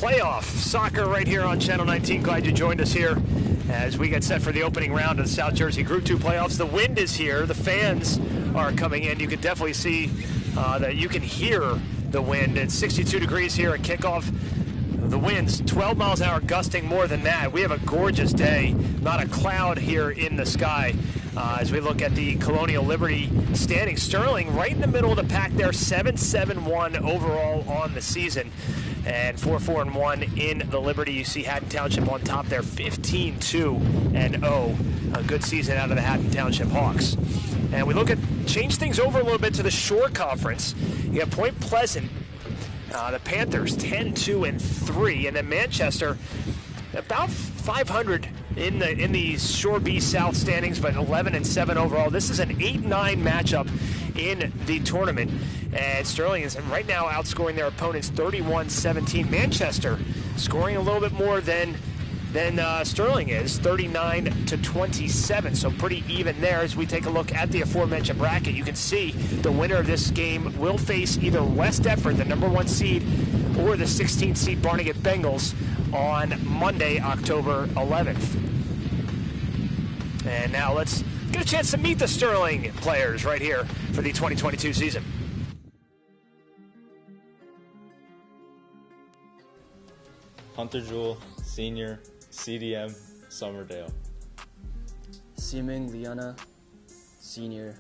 playoff soccer right here on Channel 19. Glad you joined us here as we get set for the opening round of the South Jersey Group 2 playoffs. The wind is here. The fans are coming in. You can definitely see that you can hear the wind. It's 62 degrees here at kickoff. The wind's 12 miles an hour, gusting more than that. We have a gorgeous day. Not a cloud here in the sky. As we look at the Colonial Liberty standing, Sterling right in the middle of the pack there, 7-7-1 overall on the season, and 4-4-1 in the Liberty. You see Hatton Township on top there, 15-2-0. A good season out of the Hatton Township Hawks. And we look at change things over a little bit to the Shore Conference. You have Point Pleasant, the Panthers 10-2-3, and then Manchester about 500 in the Shore B South standings, but 11-7 overall. This is an 8-9 matchup in the tournament, and Sterling is right now outscoring their opponents 31-17. Manchester scoring a little bit more than Sterling is, 39-27, so pretty even there. As we take a look at the aforementioned bracket, you can see the winner of this game will face either West Deptford, the number 1 seed, or the 16th seed Barnegat Bengals on Monday, October 11th. And now let's get a chance to meet the Sterling players right here for the 2022 season. Hunter Jewell, senior, CDM, Summerdale. Seaming Liana, senior,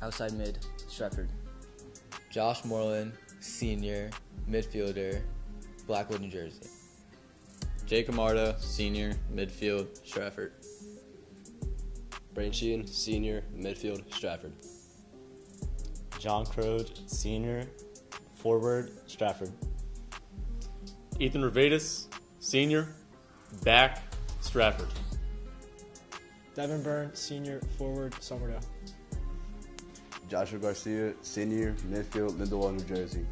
outside mid, Stratford. Josh Moreland, senior, midfielder, Blackwood, New Jersey. Jake Amarda, senior, midfield, Stratford. Brain Sheehan, senior, midfield, Stratford. John Crode, senior, forward, Stratford. Ethan Revatus, senior, back, Stratford. Devin Byrne, senior, forward, Summerdale. Joshua Garcia, senior, midfield, Lindelwald, New Jersey.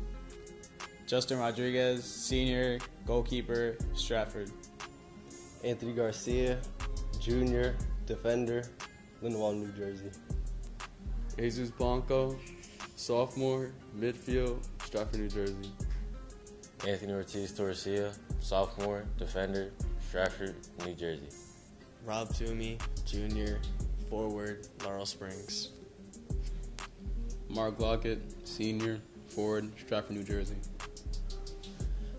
Justin Rodriguez, senior, goalkeeper, Stratford. Anthony Garcia, junior, defender, Lindelwald, New Jersey. Jesus Blanco, sophomore, midfield, Stratford, New Jersey. Anthony Ortiz Torresia, sophomore, defender, Stratford, New Jersey. Rob Toomey, junior, forward, Laurel Springs. Mark Lockett, senior, forward, Stratford, New Jersey.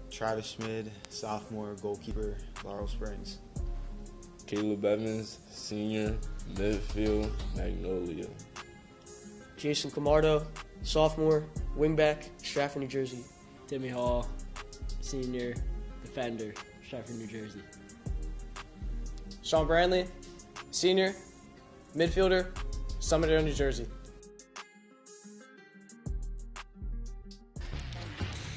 Travis Schmid, sophomore, goalkeeper, Laurel Springs. Caleb Evans, senior, midfield, Magnolia. Jason Camardo, sophomore, wingback, Stratford, New Jersey. Timmy Hall, senior, defender, Stratford, New Jersey. Sean Brandley, senior, midfielder, Summerdale, New Jersey.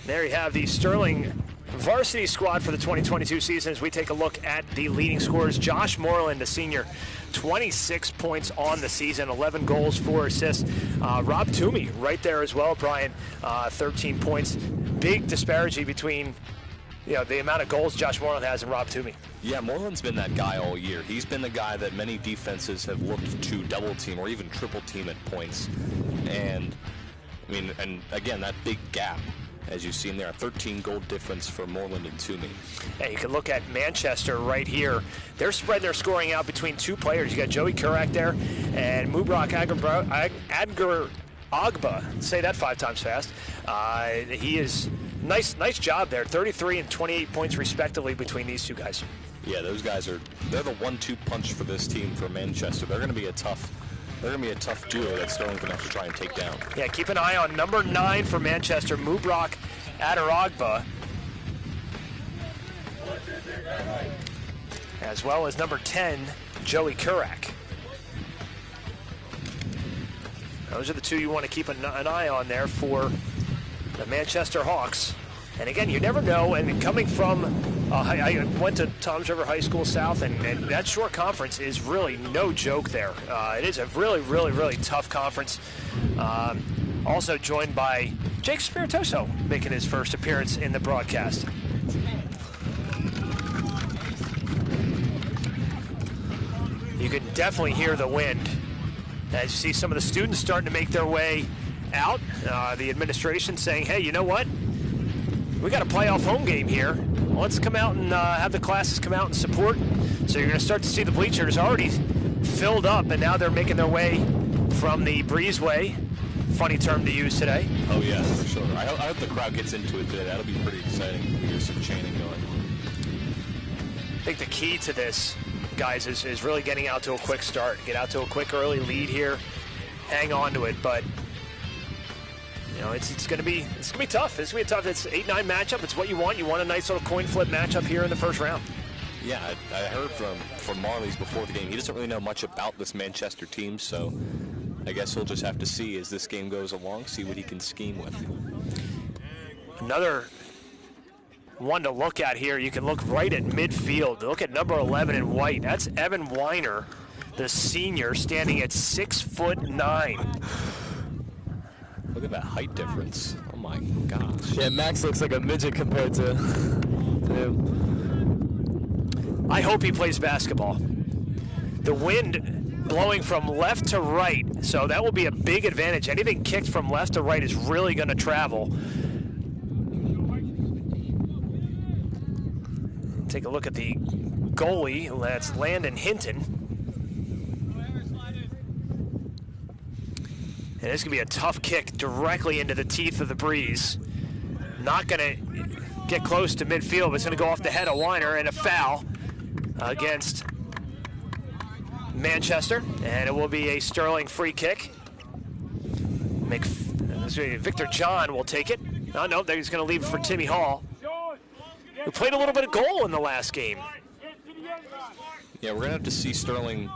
There you have the Sterling varsity squad for the 2022 season as we take a look at the leading scorers. Josh Moreland, the senior, 26 points on the season, 11 goals, 4 assists. Rob Toomey right there as well, Brian, 13 points. Big disparity between the amount of goals Josh Moreland has and Rob Toomey. Yeah, Moreland's been that guy all year. He's been the guy that many defenses have looked to double team or even triple team at points. And again, that big gap, as you've seen there, a 13-goal difference for Moreland and Toomey. Yeah, you can look at Manchester right here. They're spreading their scoring out between 2 players. You got Joey Kurak there and Mubrak Adgar Agba. Say that 5 times fast. He is nice job there. 33 and 28 points respectively between these 2 guys. Yeah, those guys they're the 1-2 punch for this team for Manchester. They're going to be a tough duo that Sterling's going to have to try and take down. Yeah, keep an eye on number 9 for Manchester, Mubrak Adaragba, as well as number 10, Joey Kurak. Those are the 2 you want to keep an eye on there for the Manchester Hawks. And again, you never know, and coming from, I went to Toms River High School South, and that Shore Conference is really no joke there. It is a really, really, really tough conference. Also joined by Jake Spiritoso, making his first appearance in the broadcast. You can definitely hear the wind as you see some of the students starting to make their way out. The administration saying, hey, you know what? we got a playoff home game here. Well, let's come out and have the classes come out and support. So you're going to start to see the bleachers already filled up, and now they're making their way from the breezeway. Funny term to use today. Oh yeah, for sure. I hope the crowd gets into it today. That'll be pretty exciting. We hear some chanting going. I think the key to this, guys, is really getting out to a quick start. Get out to a quick early lead here. Hang on to it, but you know it's gonna be tough. It's gonna be tough. It's 8-9 matchup. It's what you want. You want a nice little coin flip matchup here in the first round. Yeah, I heard from Marley's before the game. He doesn't really know much about this Manchester team, so I guess we'll just have to see as this game goes along, see what he can scheme with. Another one to look at here. You can look right at midfield. Look at number 11 in white. That's Evan Weiner, the senior, standing at 6'9". Look at that height difference. Oh my gosh. Yeah, Max looks like a midget compared to him. I hope he plays basketball. The wind blowing from left to right, so that will be a big advantage. Anything kicked from left to right is really going to travel. Take a look at the goalie. That's Landon Hinton. And it's going to be a tough kick directly into the teeth of the breeze. Not going to get close to midfield, but it's going to go off the head of Weiner, and a foul against Manchester. And it will be a Sterling free kick. Victor John will take it. Oh, no, he's going to leave it for Timmy Hall, who played a little bit of goal in the last game. Yeah, we're going to have to see Sterling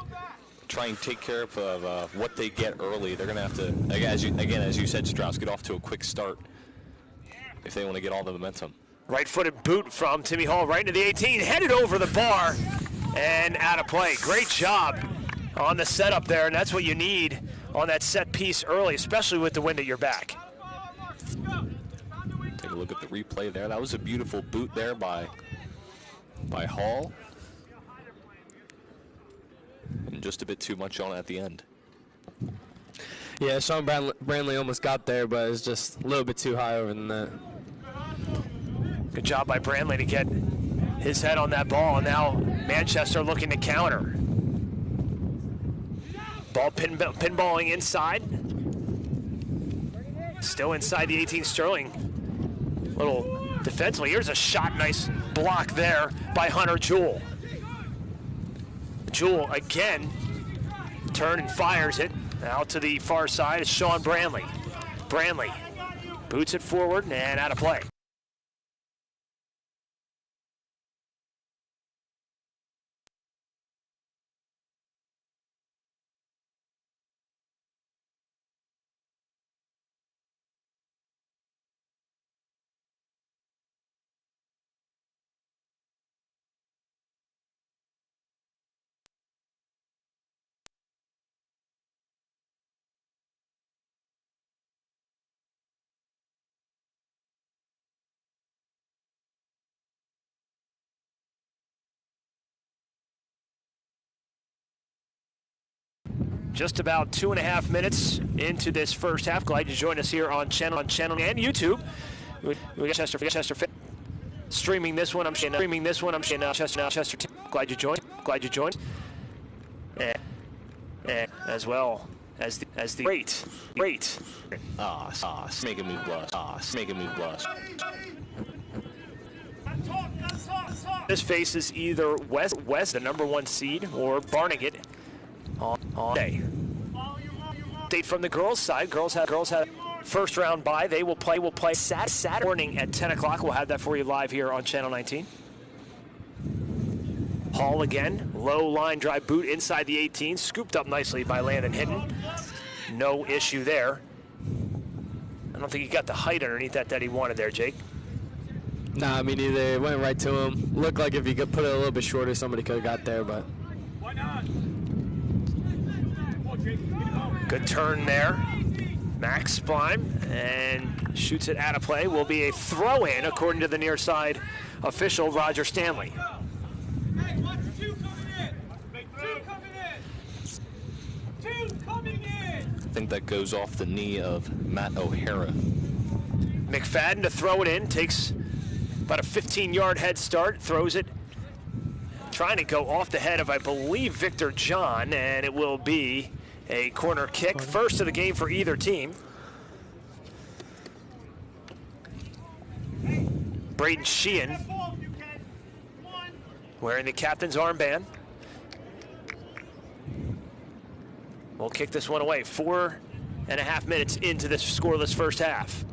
try and take care of what they get early. They're going to have to, as you said, Strauss, get off to a quick start if they want to get all the momentum. Right-footed boot from Timmy Hall right into the 18, headed over the bar and out of play. Great job on the setup there, and that's what you need on that set piece early, especially with the wind at your back. Take a look at the replay there. That was a beautiful boot there by Hall. And just a bit too much on it at the end. Yeah, Sean Brantley almost got there, but it was just a little bit too high over the net. Good job by Brantley to get his head on that ball, and now Manchester looking to counter. Ball pinballing inside. Still inside the 18, Sterling. Little defensively. Here's a shot, nice block there by Hunter Jewell. Jewell again, turn and fires it. Out to the far side is Sean Brantley. Brantley boots it forward and out of play. Just about 2.5 minutes into this first half. Glad you joined us here on channel and YouTube. We got Chester streaming this one. I'm streaming this one. I'm Chester. Glad you joined. And as well as the great. Making me blush. This faces either West, the number 1 seed, or Barnegat on day. Date from the girls' side. Girls have first round bye. They will play Saturday morning at 10 o'clock. We'll have that for you live here on Channel 19. Hall again, low line drive boot inside the 18, scooped up nicely by Landon Hinton. No issue there. I don't think he got the height underneath that he wanted there, Jake. Nah, me neither. It went right to him. Looked like if he could put it a little bit shorter, somebody could have got there, but. Why not? Good turn there. Max Spline, and shoots it out of play. Will be a throw-in, according to the near side official, Roger Stanley. I think that goes off the knee of Matt O'Hara. McFadden to throw it in, takes About a 15-yard head start, throws it, trying to go off the head of, I believe, Victor John, and it will be a corner kick. First of the game for either team. Braden Sheehan wearing the captain's armband. We'll kick this one away. 4.5 minutes into this scoreless first half.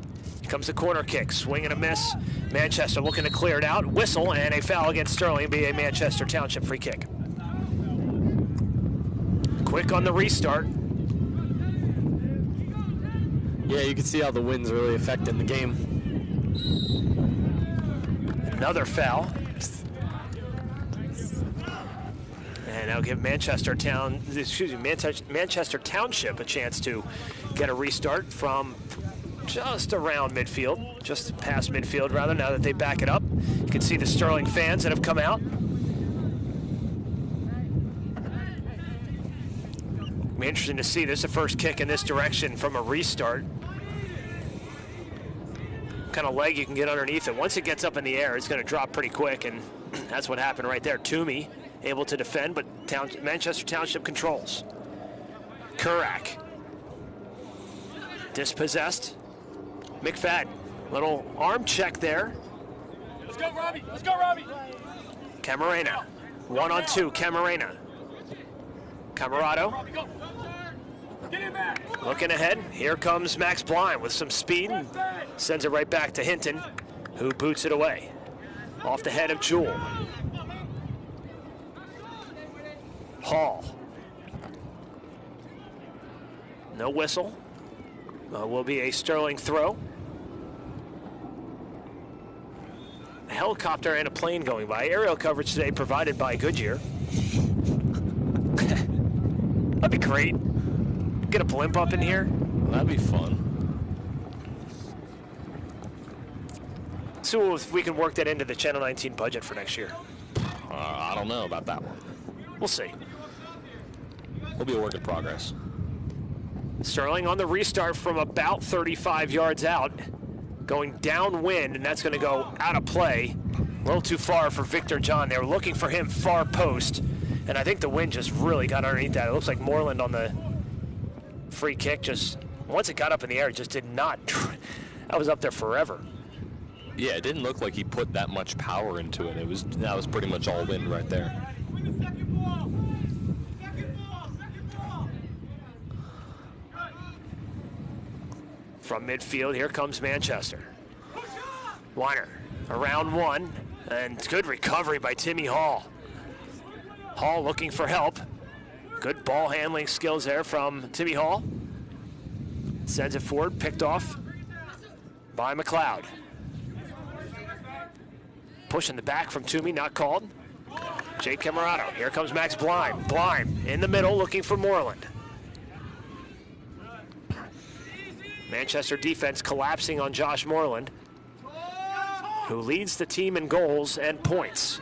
Here comes the corner kick, swing and a miss. Manchester looking to clear it out. Whistle and a foul against Sterling, be a Manchester Township free kick. Quick on the restart. Yeah, you can see how the wind's really affecting the game. Another foul. And now give Manchester Township a chance to get a restart from just around midfield, just past midfield rather, now that they back it up. You can see the Sterling fans that have come out. Be interesting to see. This is the first kick in this direction from a restart. What kind of leg you can get underneath it. Once it gets up in the air, it's going to drop pretty quick, and that's what happened right there. Toomey able to defend, but Manchester Township controls. Kurak. Dispossessed. McFadden. Little arm check there. Let's go, Robbie. Let's go, Robbie. Camarena. 1-on-2. Camarena. Camarado. Looking ahead. Here comes Max Blind with some speed and sends it right back to Hinton, who boots it away. Off the head of Jewell. Hall. No whistle. Will be a Sterling throw. A helicopter and a plane going by. Aerial coverage today provided by Goodyear. That'd be great. Get a blimp up in here. That'd be fun. So if we can work that into the Channel 19 budget for next year. I don't know about that one. We'll see. Will be a work in progress. Sterling on the restart from about 35 yards out, going downwind, and that's going to go out of play. A little too far for Victor John. They were looking for him far post, and I think the wind just really got underneath that. It looks like Moreland on the free kick, just once it got up in the air, it just did not. That was up there forever. Yeah, it didn't look like he put that much power into it. That was pretty much all wind right there. From midfield, here comes Manchester. Weiner around one, and good recovery by Timmy Hall. Hall looking for help. Good ball handling skills there from Timmy Hall. Sends it forward, picked off by McLeod. Pushing the back from Toomey, not called. Jake Camarado, here comes Max Blind. Blind in the middle looking for Moreland. Manchester defense collapsing on Josh Moreland, who leads the team in goals and points.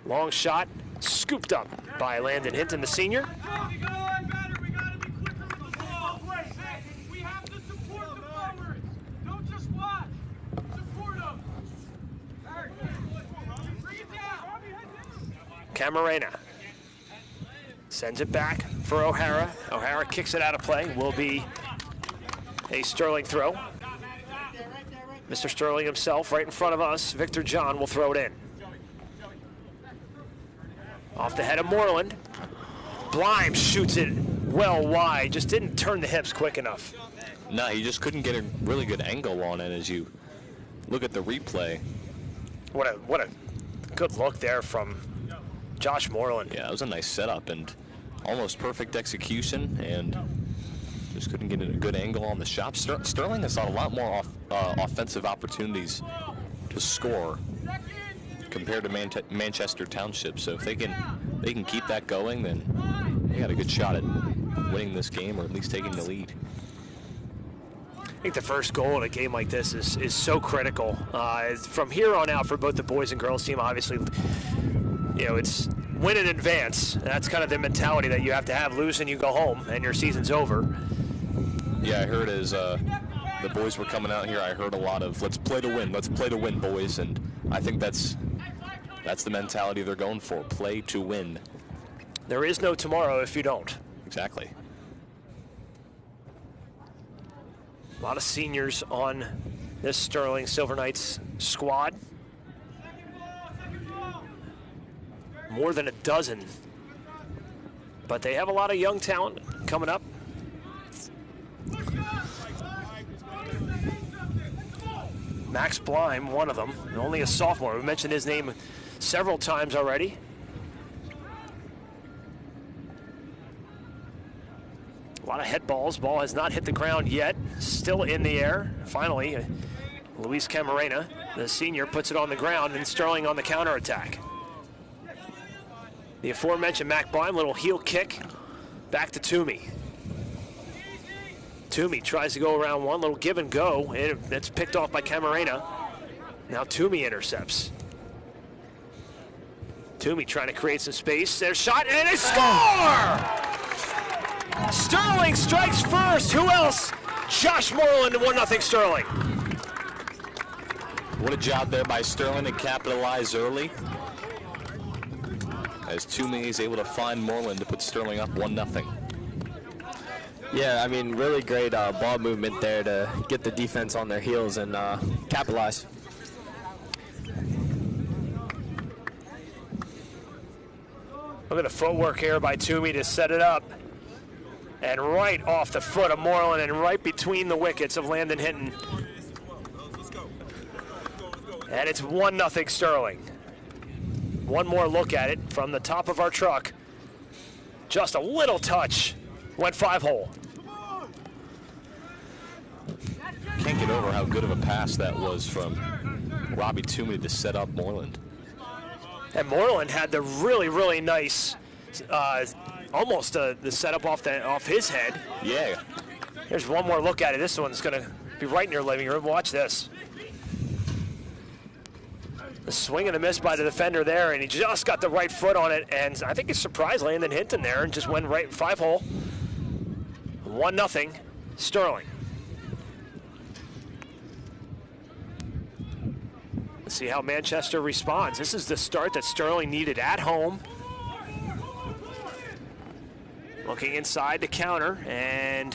Long shot, scooped up by Landon Hinton, the senior. Camarena sends it back for O'Hara. O'Hara kicks it out of play. Will be a Sterling throw. Mr. Sterling himself right in front of us. Victor John will throw it in. Off the head of Moreland. Blind shoots it well wide. Just didn't turn the hips quick enough. No, he just couldn't get a really good angle on it as you look at the replay. What a good look there from Josh Moreland. Yeah, it was a nice setup and almost perfect execution, and just couldn't get a good angle on the shot. Sterling has had a lot more offensive opportunities to score compared to Manchester Township. So if they can keep that going, then they got a good shot at winning this game, or at least taking the lead. I think the first goal in a game like this is so critical. From here on out for both the boys and girls team, obviously, you know, it's win in advance. That's kind of the mentality that you have to have. Lose and you go home and your season's over. Yeah, I heard as the boys were coming out here, I heard a lot of let's play to win, boys. And I think that's the mentality they're going for. Play to win. There is no tomorrow if you don't. Exactly. A lot of seniors on this Sterling Silver Knights squad. More than a dozen. But they have a lot of young talent coming up. Max Blime, one of them, only a sophomore. We mentioned his name several times already. A lot of head balls. Ball has not hit the ground yet. Still in the air. Finally, Luis Camarena, the senior, puts it on the ground, and Sterling on the counterattack. The aforementioned Mac Blime, little heel kick. Back to Toomey. Toomey tries to go around one, little give and go. It's picked off by Camarena. Now Toomey intercepts. Toomey trying to create some space. There's a shot and a score! Sterling strikes first. Who else? Josh Moreland, 1-0 Sterling. What a job there by Sterling to capitalize early. As Toomey is able to find Moreland to put Sterling up 1-0. Yeah, I mean, really great ball movement there to get the defense on their heels and capitalize. Look at the footwork here by Toomey to set it up. And right off the foot of Moreland and right between the wickets of Landon Hinton. And it's 1-0 Sterling. One more look at it from the top of our truck. Just a little touch. Went 5-hole. Can't get over how good of a pass that was from Robbie Toomey to set up Moreland. And Moreland had the really, really nice, almost the setup off his head. Yeah. Here's one more look at it. This one's going to be right in your living room. Watch this. The swing and a miss by the defender there, and he just got the right foot on it, and I think he surprised Landon Hinton there and just went right 5-hole. 1-0 Sterling. Let's see how Manchester responds. This is the start that Sterling needed at home. Looking inside to counter, and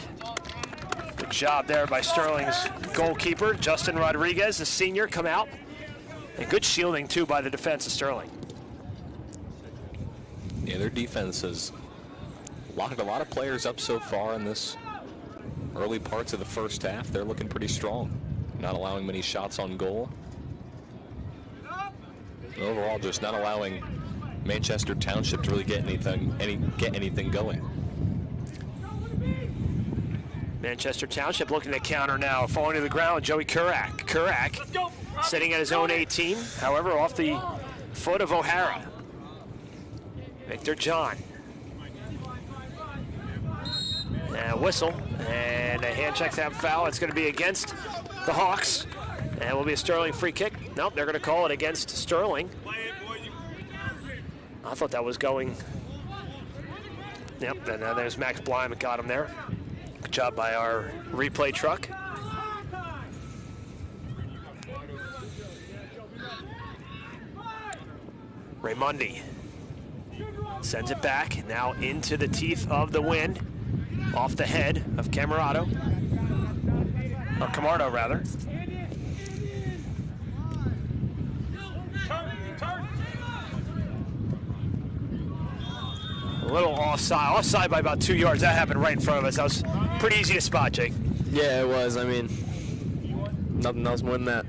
good job there by Sterling's goalkeeper, Justin Rodriguez, the senior, come out. And good shielding, too, by the defense of Sterling. Yeah, their defense has locked a lot of players up so far in this early parts of the first half. They're looking pretty strong, not allowing many shots on goal. And overall, just not allowing Manchester Township to really get anything going. Manchester Township looking to counter now. Falling to the ground, Joey Kurak. Kurak sitting at his own 18, however, off the foot of O'Hara. Victor John. And a whistle, and a hand check that foul. It's going to be against the Hawks, and it will be a Sterling free kick. Nope, they're going to call it against Sterling. I thought that was going. Yep, and there's Max Blime that got him there. Good job by our replay truck. Raimondi sends it back, now into the teeth of the wind, off the head of Camarado, or Camardo rather. A little offside by about 2 yards. That happened right in front of us. That was pretty easy to spot, Jake. Yeah, it was. I mean, nothing else more than that.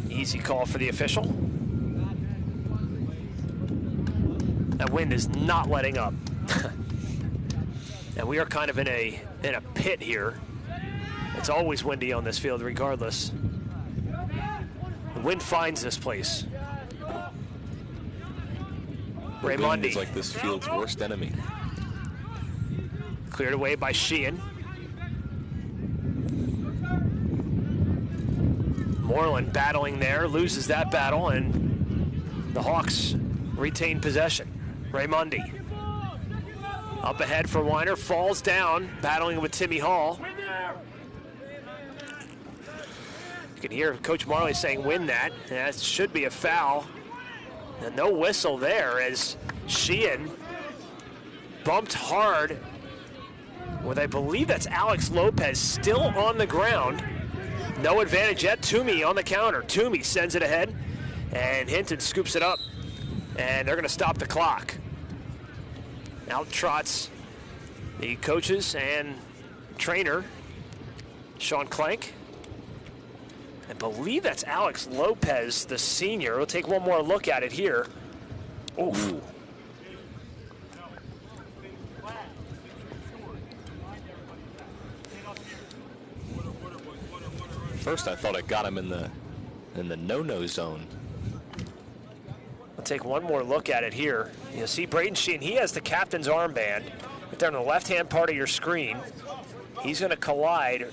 Easy call for the official. That wind is not letting up. And we are kind of in a pit here. It's always windy on this field regardless. The wind finds this place. The wind is like this field's worst enemy. Cleared away by Sheehan. Moreland battling there, loses that battle, and the Hawks retain possession. Raimondi. Up ahead for Weiner, falls down, battling with Timmy Hall. You can hear Coach Marley saying win that. That should be a foul. And no whistle there as Sheehan bumped hard with, I believe that's Alex Lopez, still on the ground. No advantage yet. Toomey on the counter. Toomey sends it ahead, and Hinton scoops it up, and they're going to stop the clock. Out trots the coaches and trainer, Sean Clank. I believe that's Alex Lopez, the senior. We'll take one more look at it here. Oof. First, I thought I got him in the no-no zone. We'll take one more look at it here. You'll see Braden Sheehan, he has the captain's armband. Right there on the left-hand part of your screen. He's going to collide.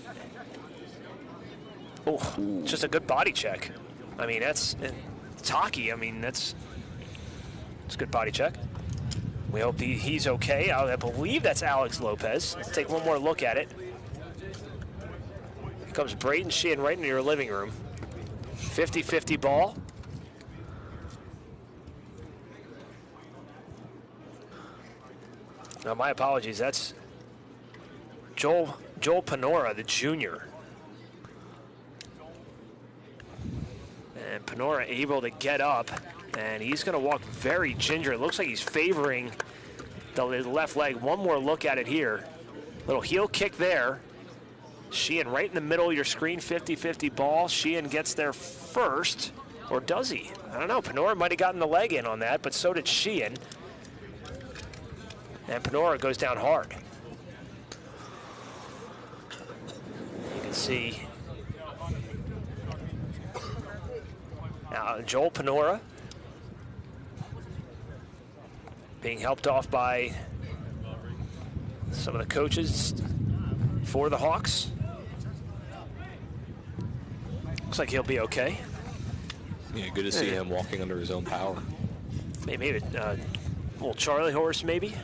Oh, just a good body check. I mean, it's hockey. I mean, it's a good body check. We hope he's okay. I believe that's Alex Lopez. Let's take one more look at it. Here comes Braden Sheehan right into your living room. 50-50 ball. Now, my apologies. That's Joel Panora, the junior. And Panora able to get up, and he's going to walk very ginger. It looks like he's favoring the left leg. One more look at it here. Little heel kick there. Sheehan right in the middle of your screen, 50-50 ball. Sheehan gets there first, or does he? I don't know. Panora might have gotten the leg in on that, but so did Sheehan. And Panora goes down hard. You can see Joel Panora being helped off by some of the coaches for the Hawks. Looks like he'll be okay. Yeah, good to see him walking under his own power. Maybe a little Charlie horse, maybe.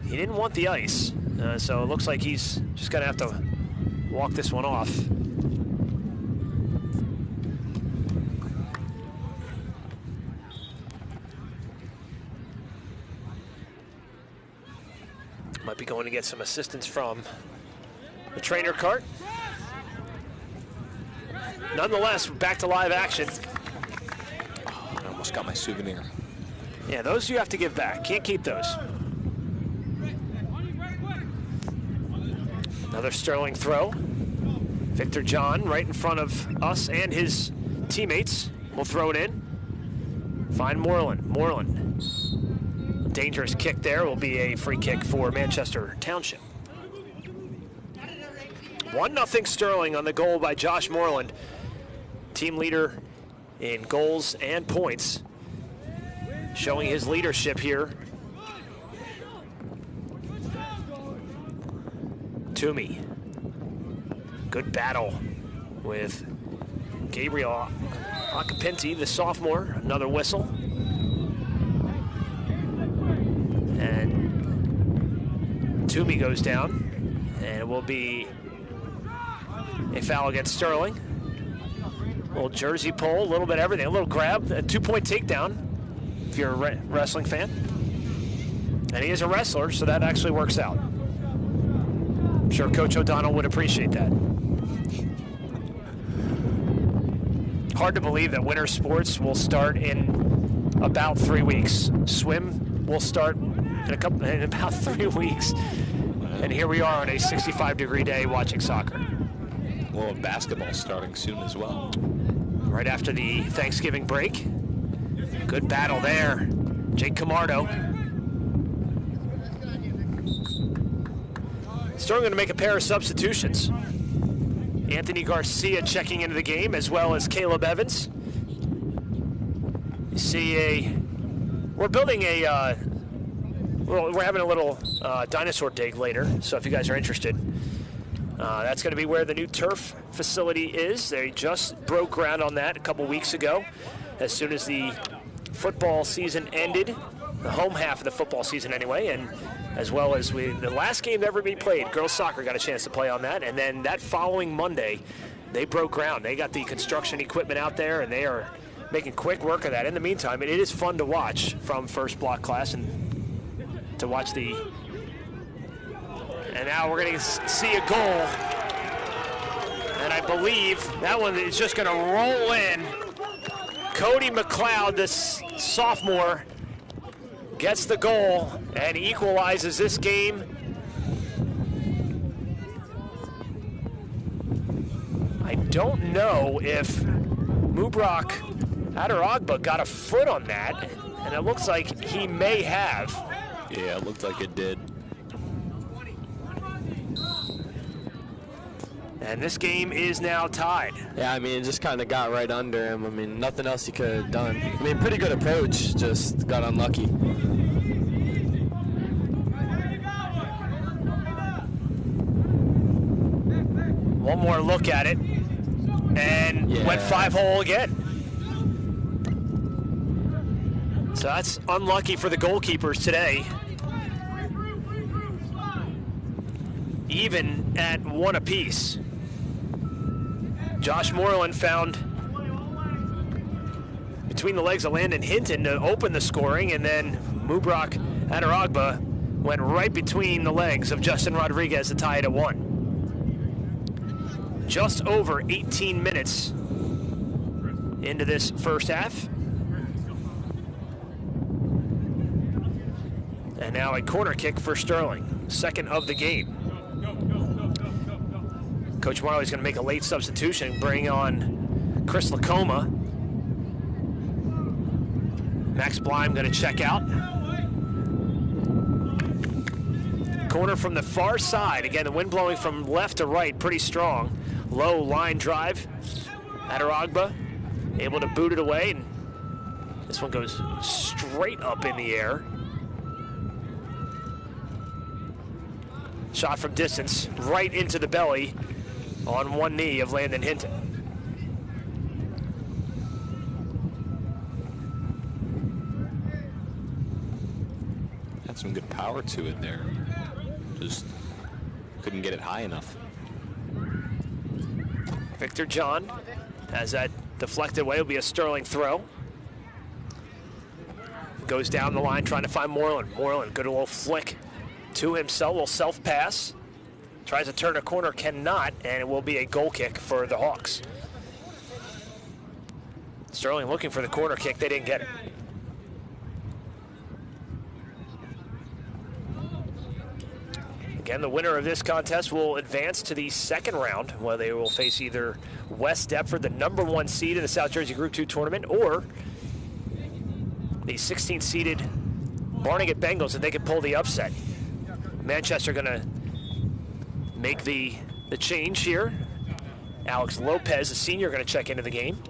He didn't want the ice, so it looks like he's just going to have to walk this one off. Might be going to get some assistance from the trainer cart. Nonetheless, back to live action. Oh, I almost got my souvenir. Yeah, those you have to give back. Can't keep those. Another Sterling throw. Victor John right in front of us and his teammates will throw it in. Find Moreland. Moreland. Dangerous kick there. Will be a free kick for Manchester Township. 1-0 Sterling on the goal by Josh Moreland. Team leader in goals and points. Showing his leadership here. Toomey. Good battle with Gabriel Acapinti, the sophomore. Another whistle. And Toomey goes down. And it will be a foul against Sterling. A little jersey pull, a little bit of everything. A little grab, a 2-point takedown if you're a wrestling fan. And he is a wrestler, so that actually works out. I'm sure Coach O'Donnell would appreciate that. Hard to believe that winter sports will start in about 3 weeks. Swim will start in about 3 weeks. And here we are on a 65-degree day watching soccer. Well, basketball starting soon as well. Right after the Thanksgiving break. Good battle there. Jake Camardo. Sterling going to make a pair of substitutions. Anthony Garcia checking into the game, as well as Caleb Evans. You see we're building we're having a little dinosaur dig later, so if you guys are interested, That's going to be where the new turf facility is. They just broke ground on that a couple weeks ago. As soon as the football season ended, the home half of the football season anyway, and as well as the last game ever being played, girls soccer got a chance to play on that, and then that following Monday, they broke ground. They got the construction equipment out there, and they are making quick work of that. In the meantime, it is fun to watch from first block class and to watch the... And now we're going to see a goal. And I believe that one is just going to roll in. Cody McLeod, this sophomore, gets the goal and equalizes this game. I don't know if Mubrak Adaragba got a foot on that, and it looks like he may have. Yeah, it looked like it did. And this game is now tied. Yeah, I mean, it just kind of got right under him. I mean, nothing else he could have done. I mean, pretty good approach, just got unlucky. One more look at it, and went 5-hole again. So that's unlucky for the goalkeepers today. Even at one apiece. Josh Moreland found between the legs of Landon Hinton to open the scoring, and then Mubrak Adaragba went right between the legs of Justin Rodriguez to tie it at 1. Just over 18 minutes into this first half. And now a corner kick for Sterling, second of the game. Coach Marley's going to make a late substitution, bring on Chris Lacoma. Max Blime going to check out. Corner from the far side. Again, the wind blowing from left to right, pretty strong. Low line drive. Adaragba able to boot it away, and this one goes straight up in the air. Shot from distance, right into the belly on one knee of Landon Hinton. Had some good power to it there. Just couldn't get it high enough. Victor John has that deflected away. It'll be a Sterling throw. Goes down the line trying to find Moreland. Moreland, good little flick to himself, little self-pass. Tries to turn a corner, cannot, and it will be a goal kick for the Hawks. Sterling looking for the corner kick, they didn't get it. Again, the winner of this contest will advance to the second round, where they will face either West Deptford, the #1 seed in the South Jersey Group 2 tournament, or the 16th seeded Barnegat Bengals, if they can pull the upset. Manchester going to make the change here. Alex Lopez, a senior, going to check into the game.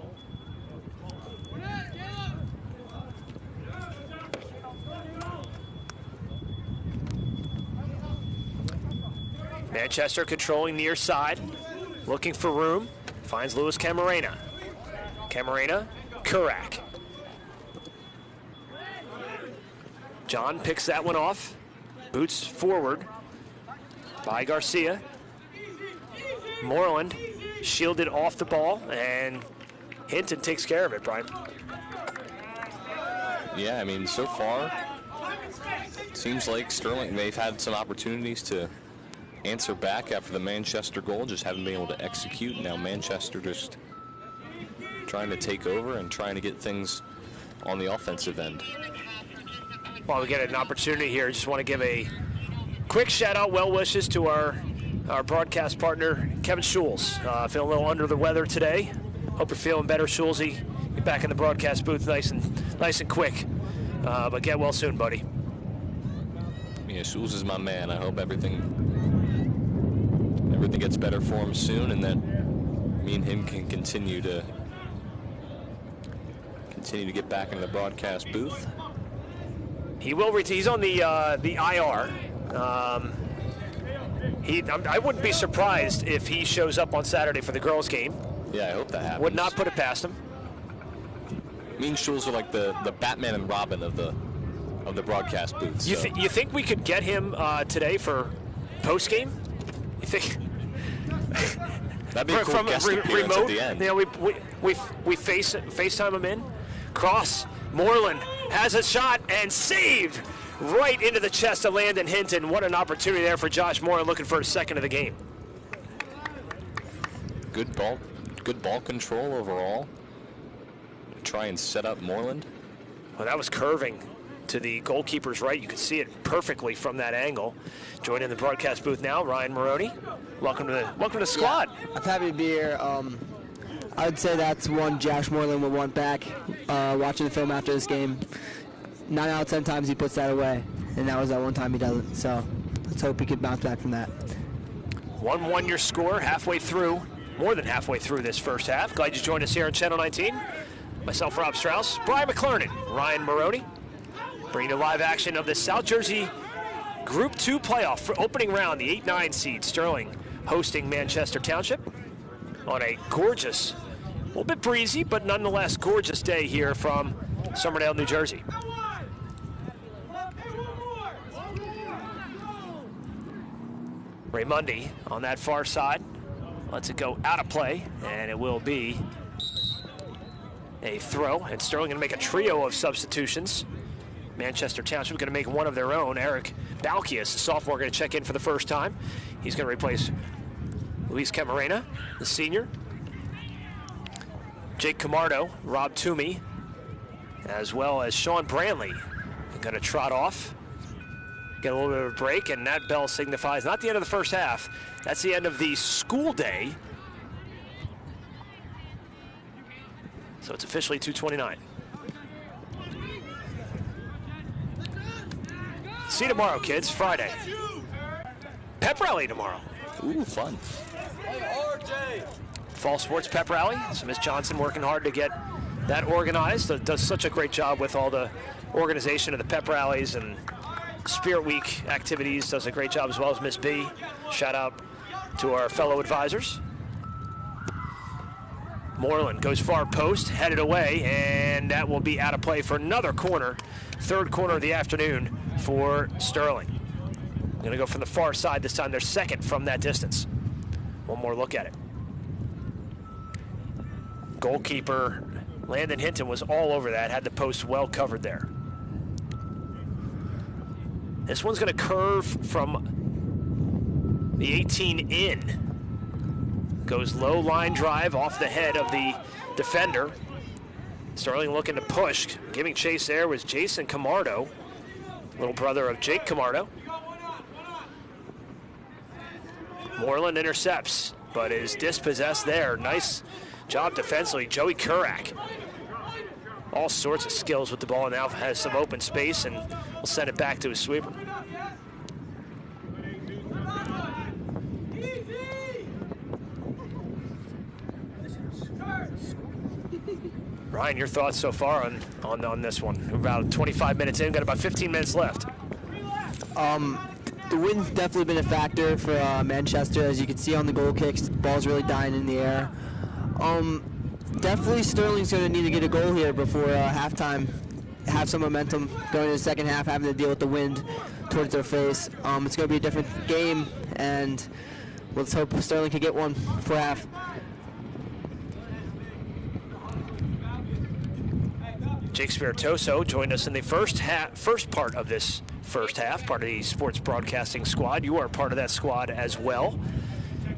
Manchester controlling near side, looking for room, finds Luis Camarena. Camarena, Kurak. John picks that one off, boots forward by Garcia. Moreland shielded off the ball, and Hinton takes care of it, Brian. Yeah, I mean, so far, it seems like Sterling, they've had some opportunities to answer back after the Manchester goal, just haven't been able to execute. Now Manchester just trying to take over and trying to get things on the offensive end. While we get an opportunity here, just want to give a quick shout out, well wishes to our broadcast partner, Kevin Schulz. Feeling a little under the weather today. Hope you're feeling better, Schulzy. Get back in the broadcast booth nice and quick. But get well soon, buddy. Yeah, Schulz is my man. I hope everything gets better for him soon, and that me and him can continue to get back in the broadcast booth. He will. He's on the IR. I wouldn't be surprised if he shows up on Saturday for the girls' game. Yeah, I hope that happens. Would not put it past him. Me and Jules are like the Batman and Robin of the broadcast booth. You think we could get him today for post game? You think? That'd be a cool guest appearance at the end. You know, we FaceTime him in. Cross. Moreland has a shot and saved right into the chest of Landon Hinton. What an opportunity there for Josh Moreland, looking for his second of the game. Good ball control overall. Try and set up Moreland. Well, that was curving to the goalkeeper's right. You could see it perfectly from that angle. Joining the broadcast booth now, Ryan Maroney. Welcome to the squad. Yeah, I'm happy to be here. I would say that's one Josh Moreland would want back. Watching the film after this game, 9 out of 10 times he puts that away, and that was that one time he doesn't. So let's hope he could bounce back from that. 1-1 your score, more than halfway through this first half. Glad you joined us here on Channel 19. Myself, Rob Strauss, Brian McClernand, Ryan Maroney, bringing you live action of the South Jersey Group 2 playoff for opening round, the 8-9 seed Sterling hosting Manchester Township on a gorgeous, a little bit breezy, but nonetheless gorgeous day here from Somerdale, New Jersey. Raymundi on that far side lets it go out of play, and it will be a throw, and Sterling going to make a trio of substitutions. Manchester Township going to make one of their own. Eric Balkius, sophomore, going to check in for the first time. He's going to replace Luis Camarena, the senior. Jake Camardo, Rob Toomey, as well as Sean Brantley. Going to trot off, get a little bit of a break, and that bell signifies not the end of the first half. That's the end of the school day. So it's officially 2:29. See you tomorrow, kids. Friday. Pep rally tomorrow. Ooh, fun. Fall sports pep rally. So Miss Johnson working hard to get that organized. Does such a great job with all the organization of the pep rallies and Spirit Week activities. Does a great job, as well as Miss B. Shout out to our fellow advisors. Moreland goes far post, headed away, and that will be out of play for another corner. Third corner of the afternoon for Sterling. Going to go from the far side this time. They're second from that distance. One more look at it. Goalkeeper Landon Hinton was all over that, had the post well covered there. This one's going to curve from the 18 in. Goes low line drive off the head of the defender. Sterling looking to push. Giving chase there was Jason Camardo, little brother of Jake Camardo. Moreland intercepts, but is dispossessed there. Nice job defensively. Joey Kurak. All sorts of skills with the ball, and now has some open space, and will send it back to his sweeper. Ryan, your thoughts so far on this one? We're about 25 minutes in, got about 15 minutes left. The wind's definitely been a factor for Manchester. As you can see on the goal kicks, the ball's really dying in the air. Definitely Sterling's going to need to get a goal here before halftime. Have some momentum going into the second half, having to deal with the wind towards their face. It's going to be a different game, and let's hope Sterling can get one for half. Jake Spiritoso joined us in the first part of this first half, part of the sports broadcasting squad. You are part of that squad as well.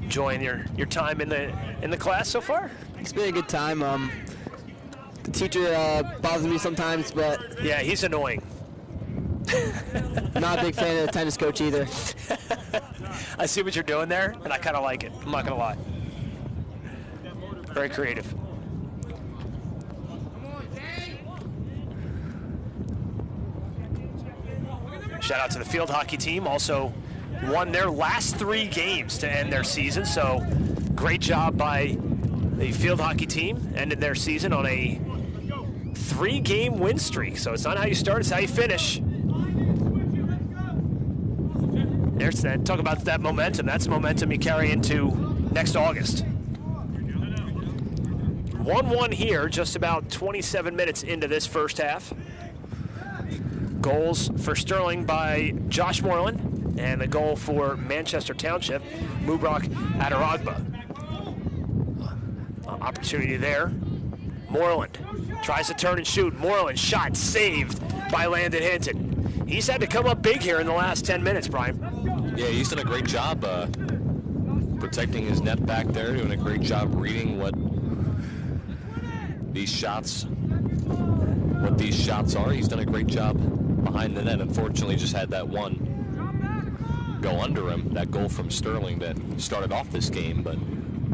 Enjoying your time in the class so far? It's been a good time. The teacher bothers me sometimes, but yeah, he's annoying. Not a big fan of the tennis coach either. I see what you're doing there, and I kind of like it. I'm not gonna lie. Very creative. Shout out to the field hockey team. Also won their last 3 games to end their season. So great job by the field hockey team. Ended their season on a 3-game win streak. So it's not how you start, it's how you finish. There's that. Talk about that momentum. That's momentum you carry into next August. 1-1 here, just about 27 minutes into this first half. Goals for Sterling by Josh Moreland, and the goal for Manchester Township, Mubrak Adaragba. Opportunity there. Moreland tries to turn and shoot. Moreland shot saved by Landon Hinton. He's had to come up big here in the last 10 minutes, Brian. Yeah, he's done a great job protecting his net back there, doing a great job reading what these shots are. He's done a great job behind the net. Unfortunately, just had that one go under him, that goal from Sterling that started off this game, but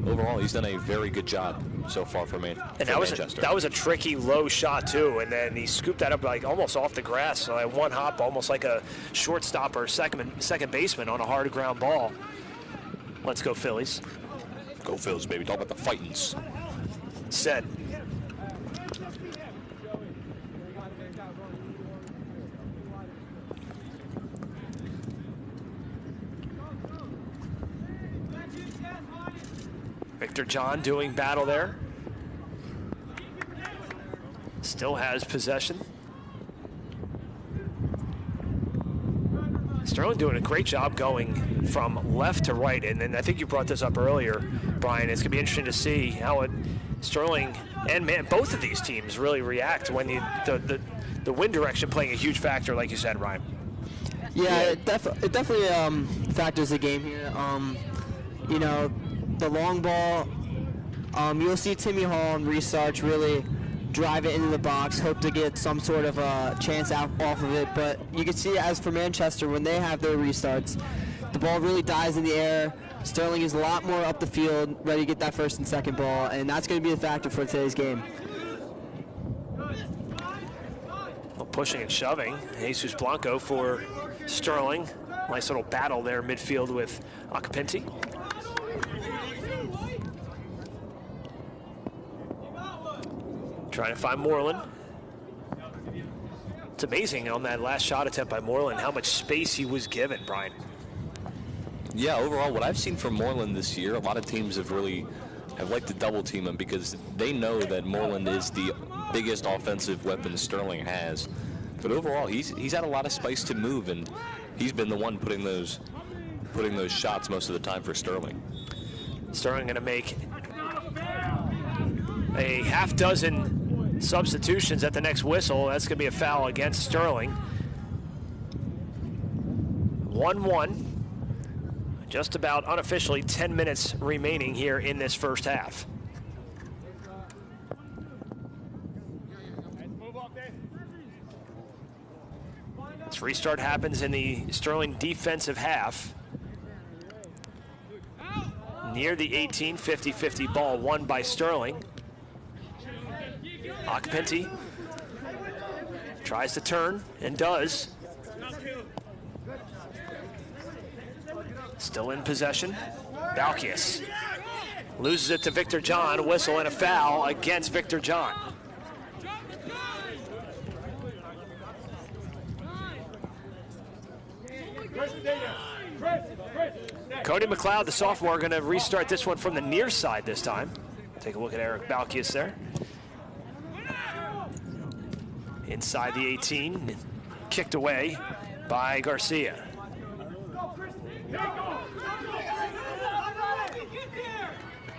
overall, he's done a very good job so far for Manchester. And that was a tricky low shot too, and then he scooped that up like almost off the grass, so like one hop, almost like a shortstop or second baseman on a hard ground ball. Let's go Phillies. Go Phillies, baby. Talk about the fightins. Set. Victor John doing battle there. Still has possession. Sterling doing a great job going from left to right, and then I think you brought this up earlier, Brian. It's going to be interesting to see how Sterling and both of these teams really react when the wind direction playing a huge factor, like you said, Ryan. Yeah, it definitely factors the game here. You know, the long ball, you'll see Timmy Hall and Resarch really drive it into the box, hope to get some sort of a chance off of it. But you can see, as for Manchester, when they have their restarts, the ball really dies in the air. Sterling is a lot more up the field, ready to get that first and second ball, and that's going to be a factor for today's game. Well, pushing and shoving. Jesus Blanco for Sterling. Nice little battle there midfield with Acapinti. Trying to find Moreland. It's amazing on that last shot attempt by Moreland how much space he was given, Brian. Yeah, overall, what I've seen from Moreland this year, a lot of teams have liked to double team him because they know that Moreland is the biggest offensive weapon Sterling has. But overall, he's had a lot of space to move, and he's been the one putting those shots most of the time for Sterling. Sterling going to make a half dozen substitutions at the next whistle. That's going to be a foul against Sterling. 1-1. Just about unofficially 10 minutes remaining here in this first half. This restart happens in the Sterling defensive half. Near the 18, 50-50 ball won by Sterling. Acapinti tries to turn and does. Still in possession. Balkius loses it to Victor John. Whistle and a foul against Victor John. Cody McLeod, the sophomore, going to restart this one from the near side this time. Take a look at Eric Balkius there. Inside the 18, kicked away by Garcia.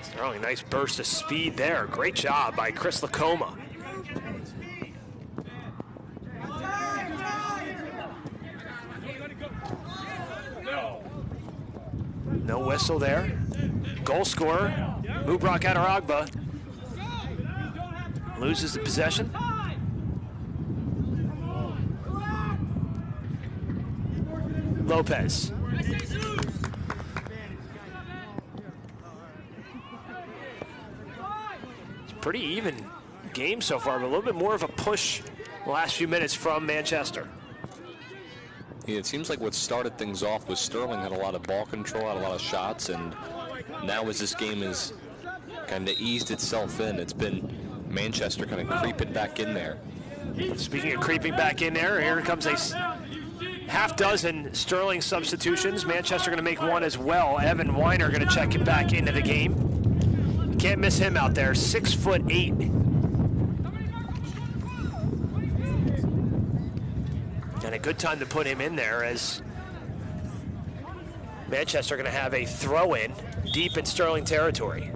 Sterling, nice burst of speed there. Great job by Chris Lacoma. No whistle there. Goal scorer, Mubrak Adaragba, loses the possession. Lopez. It's a pretty even game so far, but a little bit more of a push the last few minutes from Manchester. Yeah, it seems like what started things off was Sterling had a lot of ball control, had a lot of shots, and now as this game has kind of eased itself in, it's been Manchester kind of creeping back in there. Speaking of creeping back in there, here comes a half dozen Sterling substitutions. Manchester going to make one as well. Evan Weiner going to check it back into the game. Can't miss him out there, 6'8". And a good time to put him in there as Manchester going to have a throw-in deep in Sterling territory.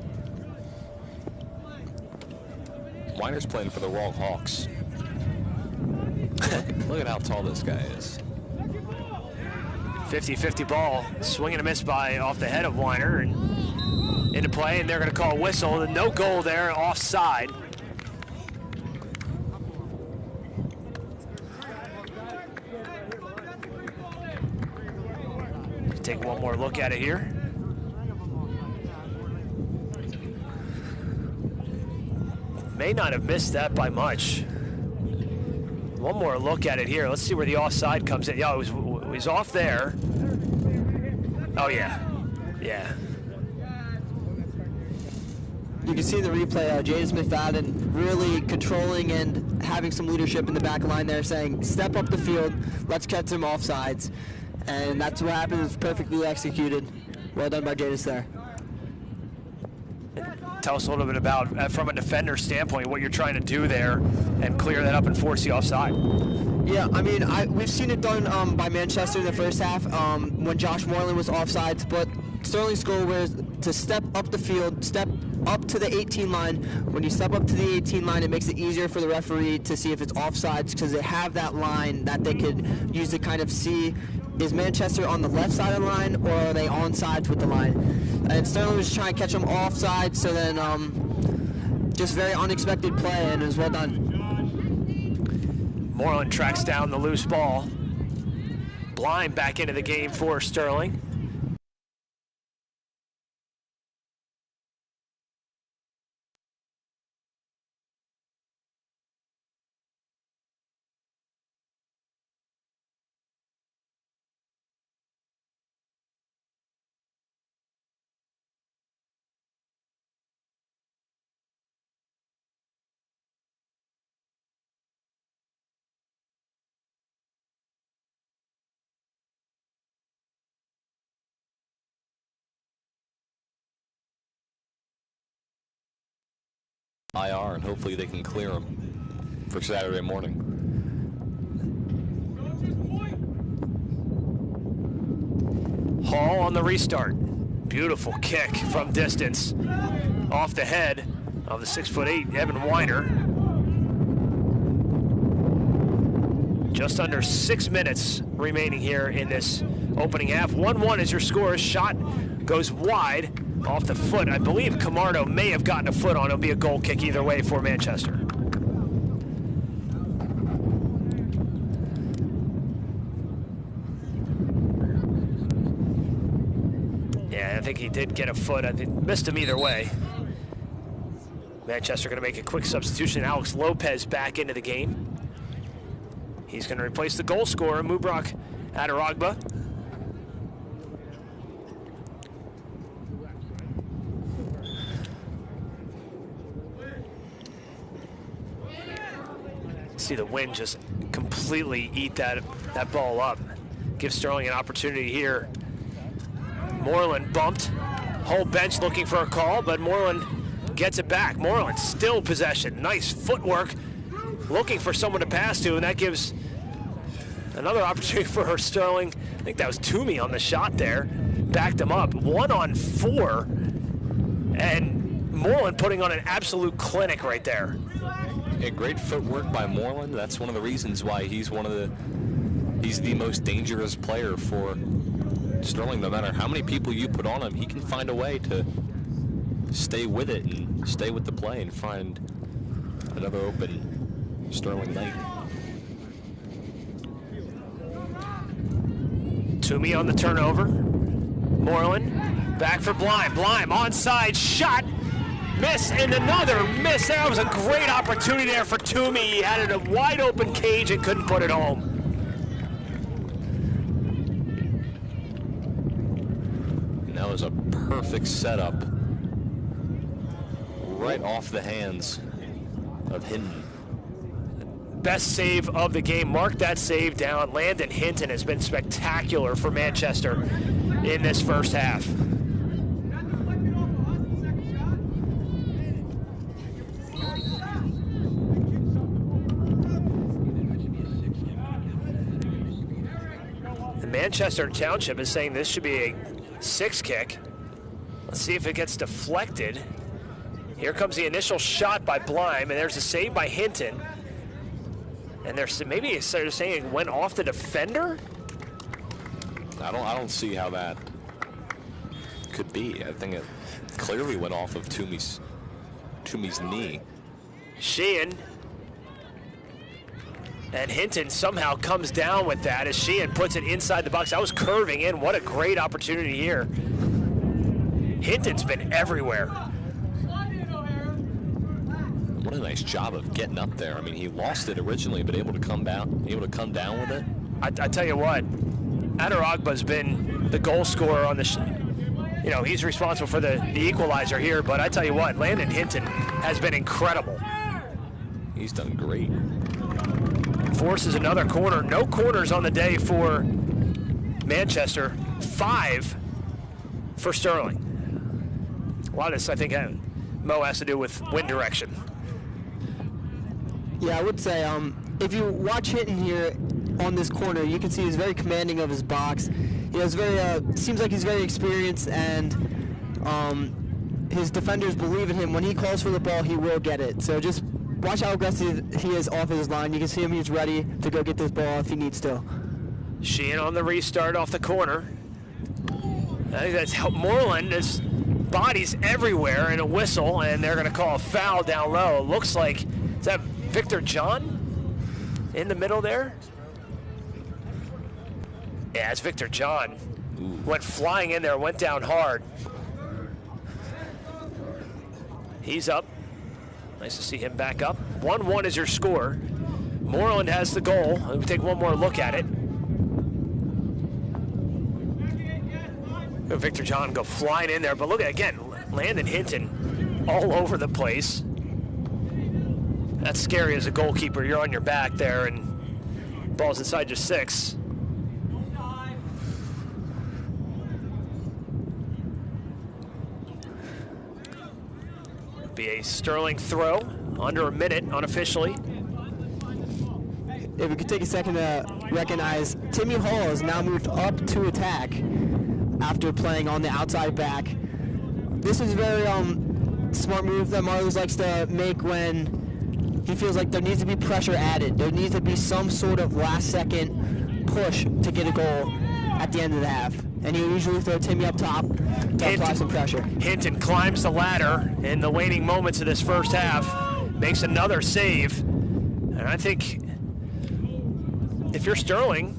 Weiner's playing for the Wrong Hawks. Look at how tall this guy is. 50-50 ball, swing and a miss by off the head of Weiner, and into play, and they're going to call a whistle. No goal there, offside. Take one more look at it here. May not have missed that by much. One more look at it here. Let's see where the offside comes in. Yeah, it was off there. Oh, yeah. Yeah. You can see the replay, Jaden Smith-Fadden really controlling and having some leadership in the back line there, saying, step up the field, let's catch some offsides. And that's what happened. It's perfectly executed. Well done by Jadis there. Tell us a little bit about, from a defender standpoint, what you're trying to do there and clear that up and force the offside. Yeah, I mean, we've seen it done by Manchester in the first half when Josh Moreland was offsides, but Sterling's goal was to step up the field, step up to the 18 line. When you step up to the 18 line, it makes it easier for the referee to see if it's offsides because they have that line that they could use to kind of see, is Manchester on the left side of the line or are they on sides with the line? And Sterling was trying to catch them offside, so then just very unexpected play, and it was well done. Moreland tracks down the loose ball. Blind back into the game for Sterling. IR, and hopefully they can clear him for Saturday morning. Hall on the restart. Beautiful kick from distance. Off the head of the 6'8" Evan Weiner. Just under 6 minutes remaining here in this opening half. 1-1 is your score. Shot goes wide off the foot. I believe Camardo may have gotten a foot on. It'll be a goal kick either way for Manchester. Yeah, I think he did get a foot. I think missed him either way. Manchester going to make a quick substitution. Alex Lopez back into the game. He's going to replace the goal scorer, Mubrak Adaragba. See the wind just completely eat that ball up. Give Sterling an opportunity here. Moreland bumped. Whole bench looking for a call, but Moreland gets it back. Moreland still possession. Nice footwork. Looking for someone to pass to, and that gives another opportunity for Sterling. I think that was Toomey on the shot there. Backed him up. 1-on-4. And Moreland putting on an absolute clinic right there. Yeah, great footwork by Moreland. That's one of the reasons why he's the most dangerous player for Sterling. No matter how many people you put on him, he can find a way to stay with it and stay with the play and find another open Sterling night. Toomey on the turnover. Moreland back for Blind. Blind onside shot. Miss and another miss. That was a great opportunity there for Toomey. He had it a wide open cage and couldn't put it home. And that was a perfect setup right off the hands of Hinton. best save of the game. Mark that save down. Landon Hinton has been spectacular for Manchester in this first half. The Manchester Township is saying this should be a 6 kick. Let's see if it gets deflected. Here comes the initial shot by Blyme, and there's a save by Hinton. And there's maybe they're saying it went off the defender? I don't see how that could be. I think it clearly went off of Toomey's knee. Sheehan. And Hinton somehow comes down with that as Sheehan puts it inside the box. That was curving in. What a great opportunity here. Hinton's been everywhere. What a nice job of getting up there. I mean, he lost it originally, but able to come down with it. I tell you what, Adaragba's been the goal scorer on the, he's responsible for the equalizer here, but I tell you what, Landon Hinton has been incredible. He's done great. Forces another corner. No corners on the day for Manchester. 5 for Sterling. A lot of this, I think, Mo, has to do with wind direction. Yeah, I would say if you watch Hinton here on this corner, you can see he's very commanding of his box. It's very seems like he's very experienced, and his defenders believe in him. When he calls for the ball, he will get it. So just watch how aggressive he is off his line. You can see him; he's ready to go get this ball if he needs to. Sheehan on the restart off the corner. I think that's Moreland. His body's everywhere, and a whistle, and they're going to call a foul down low. It looks like, is that Victor John in the middle there? Yeah, it's Victor John. Ooh. Went flying in there, went down hard. He's up. Nice to see him back up. 1-1 is your score. Moreland has the goal. Let me take one more look at it. Victor John go flying in there, but look at, again, Landon Hinton all over the place. That's scary as a goalkeeper. You're on your back there and ball's inside your 6. Be a Sterling throw, under a minute unofficially. If we could take a second to recognize, Timmy Hall has now moved up to attack after playing on the outside back. This is a very smart move that Marlows likes to make when he feels like there needs to be pressure added. There needs to be some sort of last-second push to get a goal at the end of the half. And he'll usually throw Timmy up top to apply some pressure. Hinton climbs the ladder in the waning moments of this first half, makes another save. And I think if you're Sterling,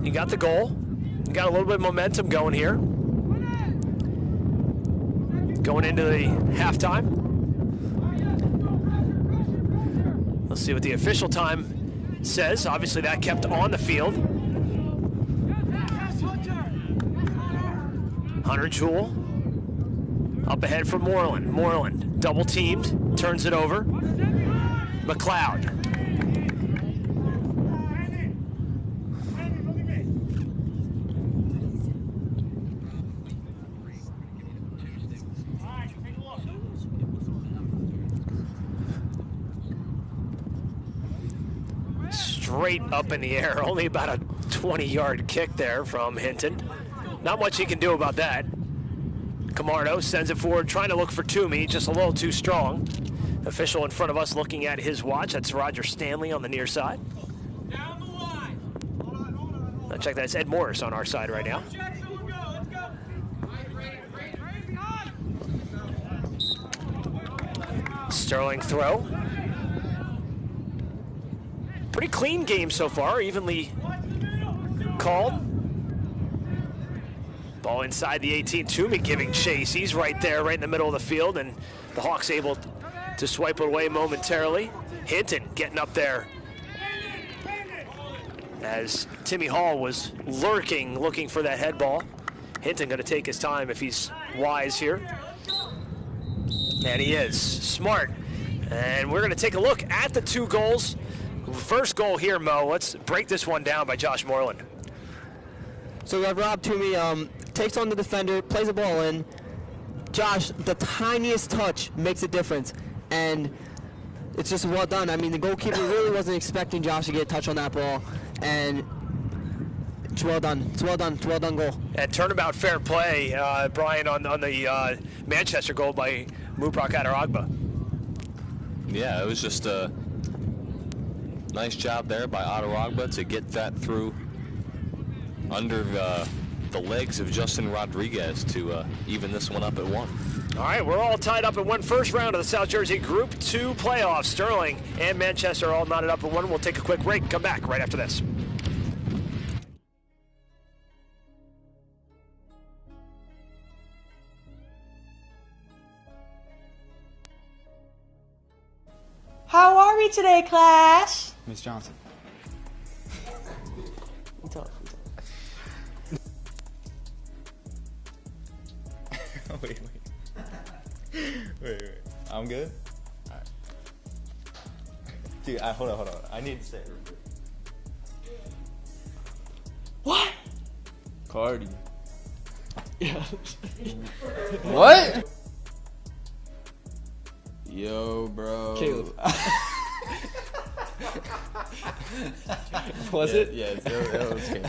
you got the goal. You got a little bit of momentum going here. Going into the halftime. Let's see what the official time says. Obviously that kept on the field. Hunter Jewell up ahead for Moreland. Moreland double teamed, turns it over. McLeod. Straight up in the air, only about a 20-yard kick there from Hinton. Not much he can do about that. Camardo sends it forward, trying to look for Toomey, just a little too strong. Official in front of us looking at his watch. That's Roger Stanley on the near side. Now check that, it's Ed Morris on our side right now. Sterling throw. Pretty clean game so far, evenly called. Ball inside the 18, Toomey giving chase. He's right there, right in the middle of the field, and the Hawks able to swipe it away momentarily. Hinton getting up there as Timmy Hall was lurking, looking for that head ball. Hinton gonna take his time if he's wise here. And he is, smart. And we're gonna take a look at the 2 goals First goal here, Mo. Let's break this one down by Josh Moreland. So we have Rob Toomey takes on the defender, plays the ball in. Josh, the tiniest touch makes a difference, and it's just well done. I mean, the goalkeeper really wasn't expecting Josh to get a touch on that ball, and it's well done. It's well done. It's a well done goal. And turnabout fair play, Brian, on the Manchester goal by Muprak Adaragba. Yeah, it was just a nice job there by Adaragba to get that through under the legs of Justin Rodriguez to even this one up at 1. All right, we're all tied up at 1. First round of the South Jersey Group 2 playoffs. Sterling and Manchester are all knotted up at 1. We'll take a quick break and come back right after this. How are we today, class? Miss Johnson. Wait. I'm good? Alright. Dude, hold on. I need to say it. What? Cardi. Yeah. What? Yo, bro. Caleb. Was it? Yeah, it was Caleb.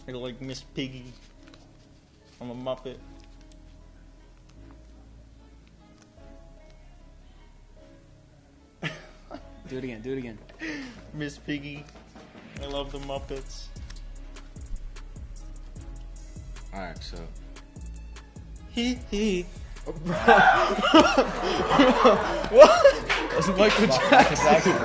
I like Miss Piggy. I'm a Muppet. Do it again. Miss Piggy. I love the Muppets. Alright, so. He. What? That's Michael Jackson.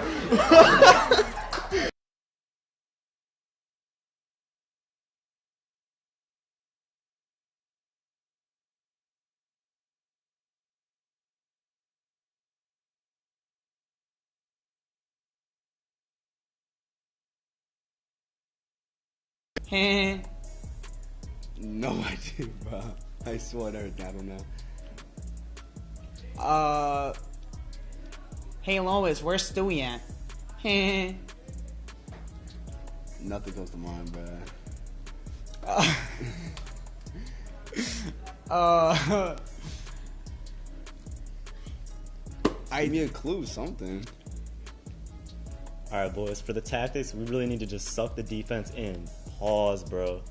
No idea, bro. I swear to everything, I don't know. Hey Lois, where's Stewie at? Nothing comes to mind, bro. Give me a clue, something. Alright, boys, for the tactics, we really need to just suck the defense in. Pause, bro.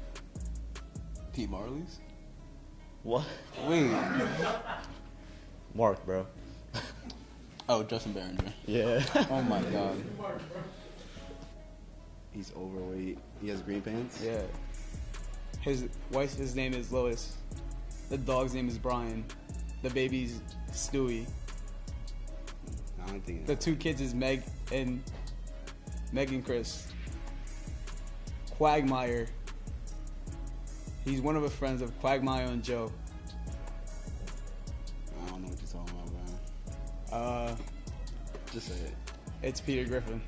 Pete Marley's? What? Wait. Mark, bro. Oh, Justin Behringer. Yeah. Oh my god. He's overweight. He has green pants? Yeah. His wife's name is Lois. The dog's name is Brian. The baby's Stewie. I don't think The 2 kids is Meg and Chris. Quagmire. He's one of the friends of Quagmire and Joe. I don't know what you're talking about, bro. Just say it. It's Peter Griffin.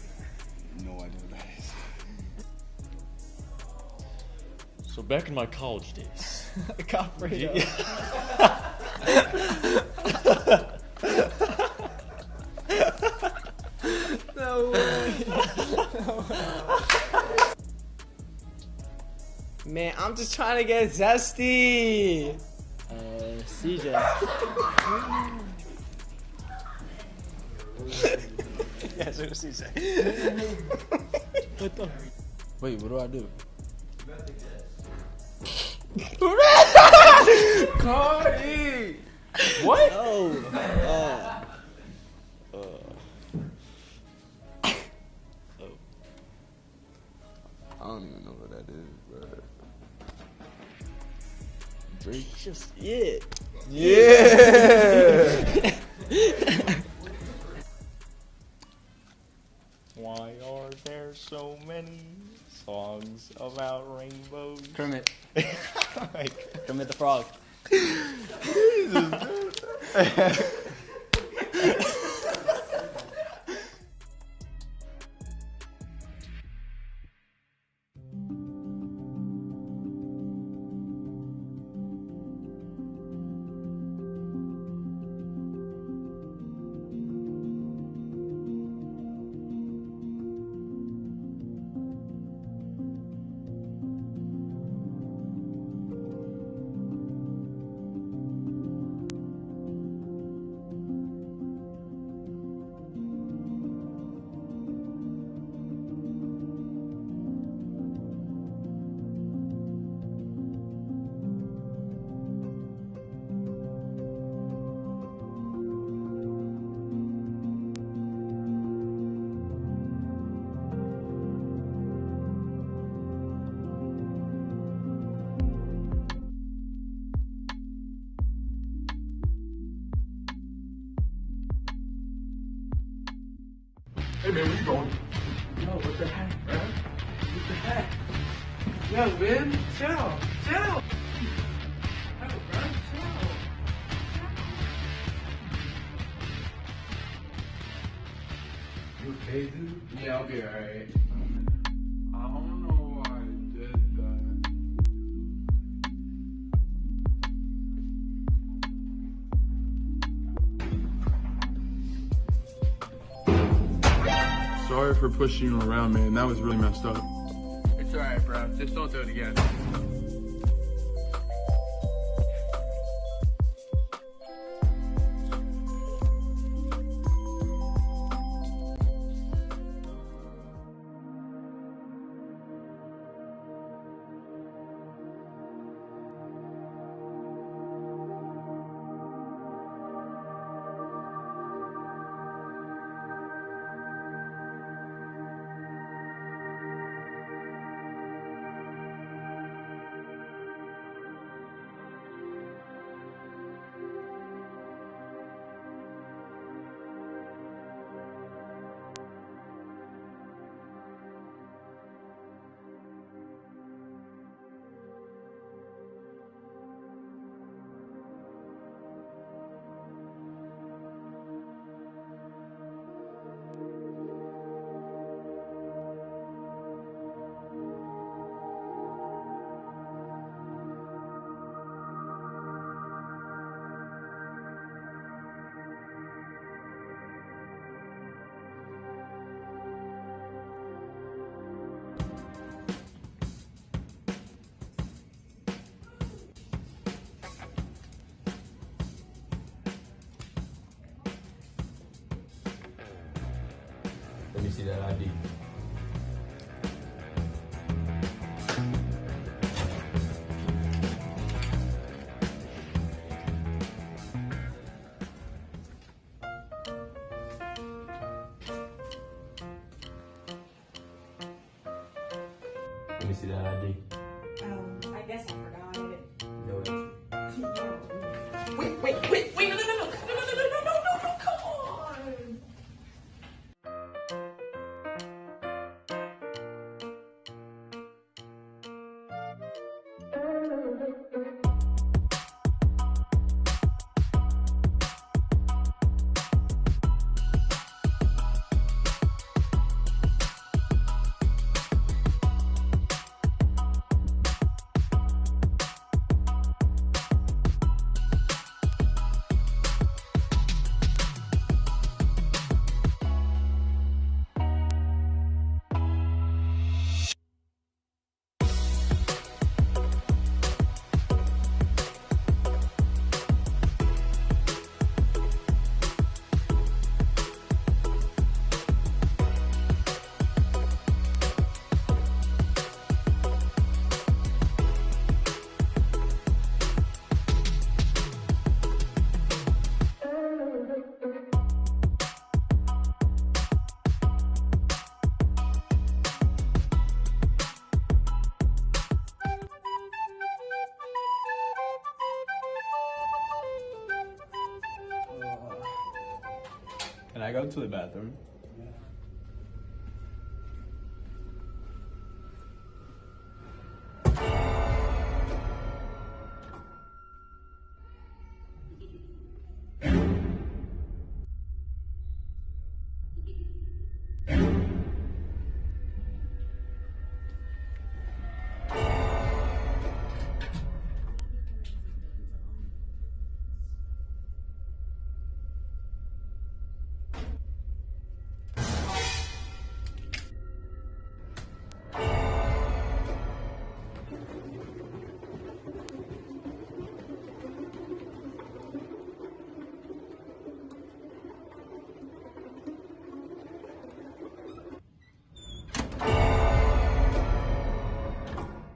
No idea what that is. So back in my college days. Caprino. No way. Man, I'm just trying to get zesty. CJ. Yes, it was CJ. What the? Wait, what do I do? Cardi. What? Oh. I don't even know what that is, bro. Drake? Just yeah. Why are there so many songs about rainbows? Kermit. Like, Kermit the Frog. man, we going. Yo, what the heck, bro? What the heck? Yo, man, chill, chill. Yo, bro, chill. You okay, dude? Yeah, I'll be alright. I don't know why I did that. Sorry for pushing you around, man. That was really messed up. It's alright, bro. Just don't do it again. Let me see that ID. Let me see that ID. I guess I forgot it. No, it's Wait, no, come on. Can I go to the bathroom?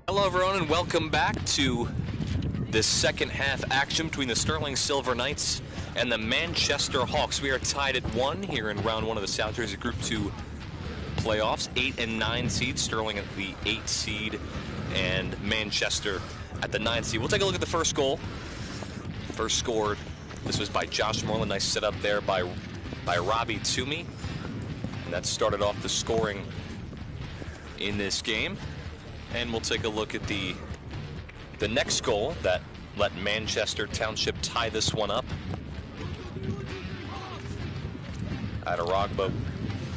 Hello, everyone, and welcome back to the second half action between the Sterling Silver Knights and the Manchester Hawks. We are tied at 1 here in round 1 of the South Jersey Group 2 playoffs. 8 and 9 seeds, Sterling at the 8 seed and Manchester at the 9 seed. We'll take a look at the first goal. First scored. This was by Josh Moreland. Nice setup there by Robbie Toomey. And that started off the scoring in this game. And we'll take a look at the next goal that let Manchester Township tie this one up. Adaragba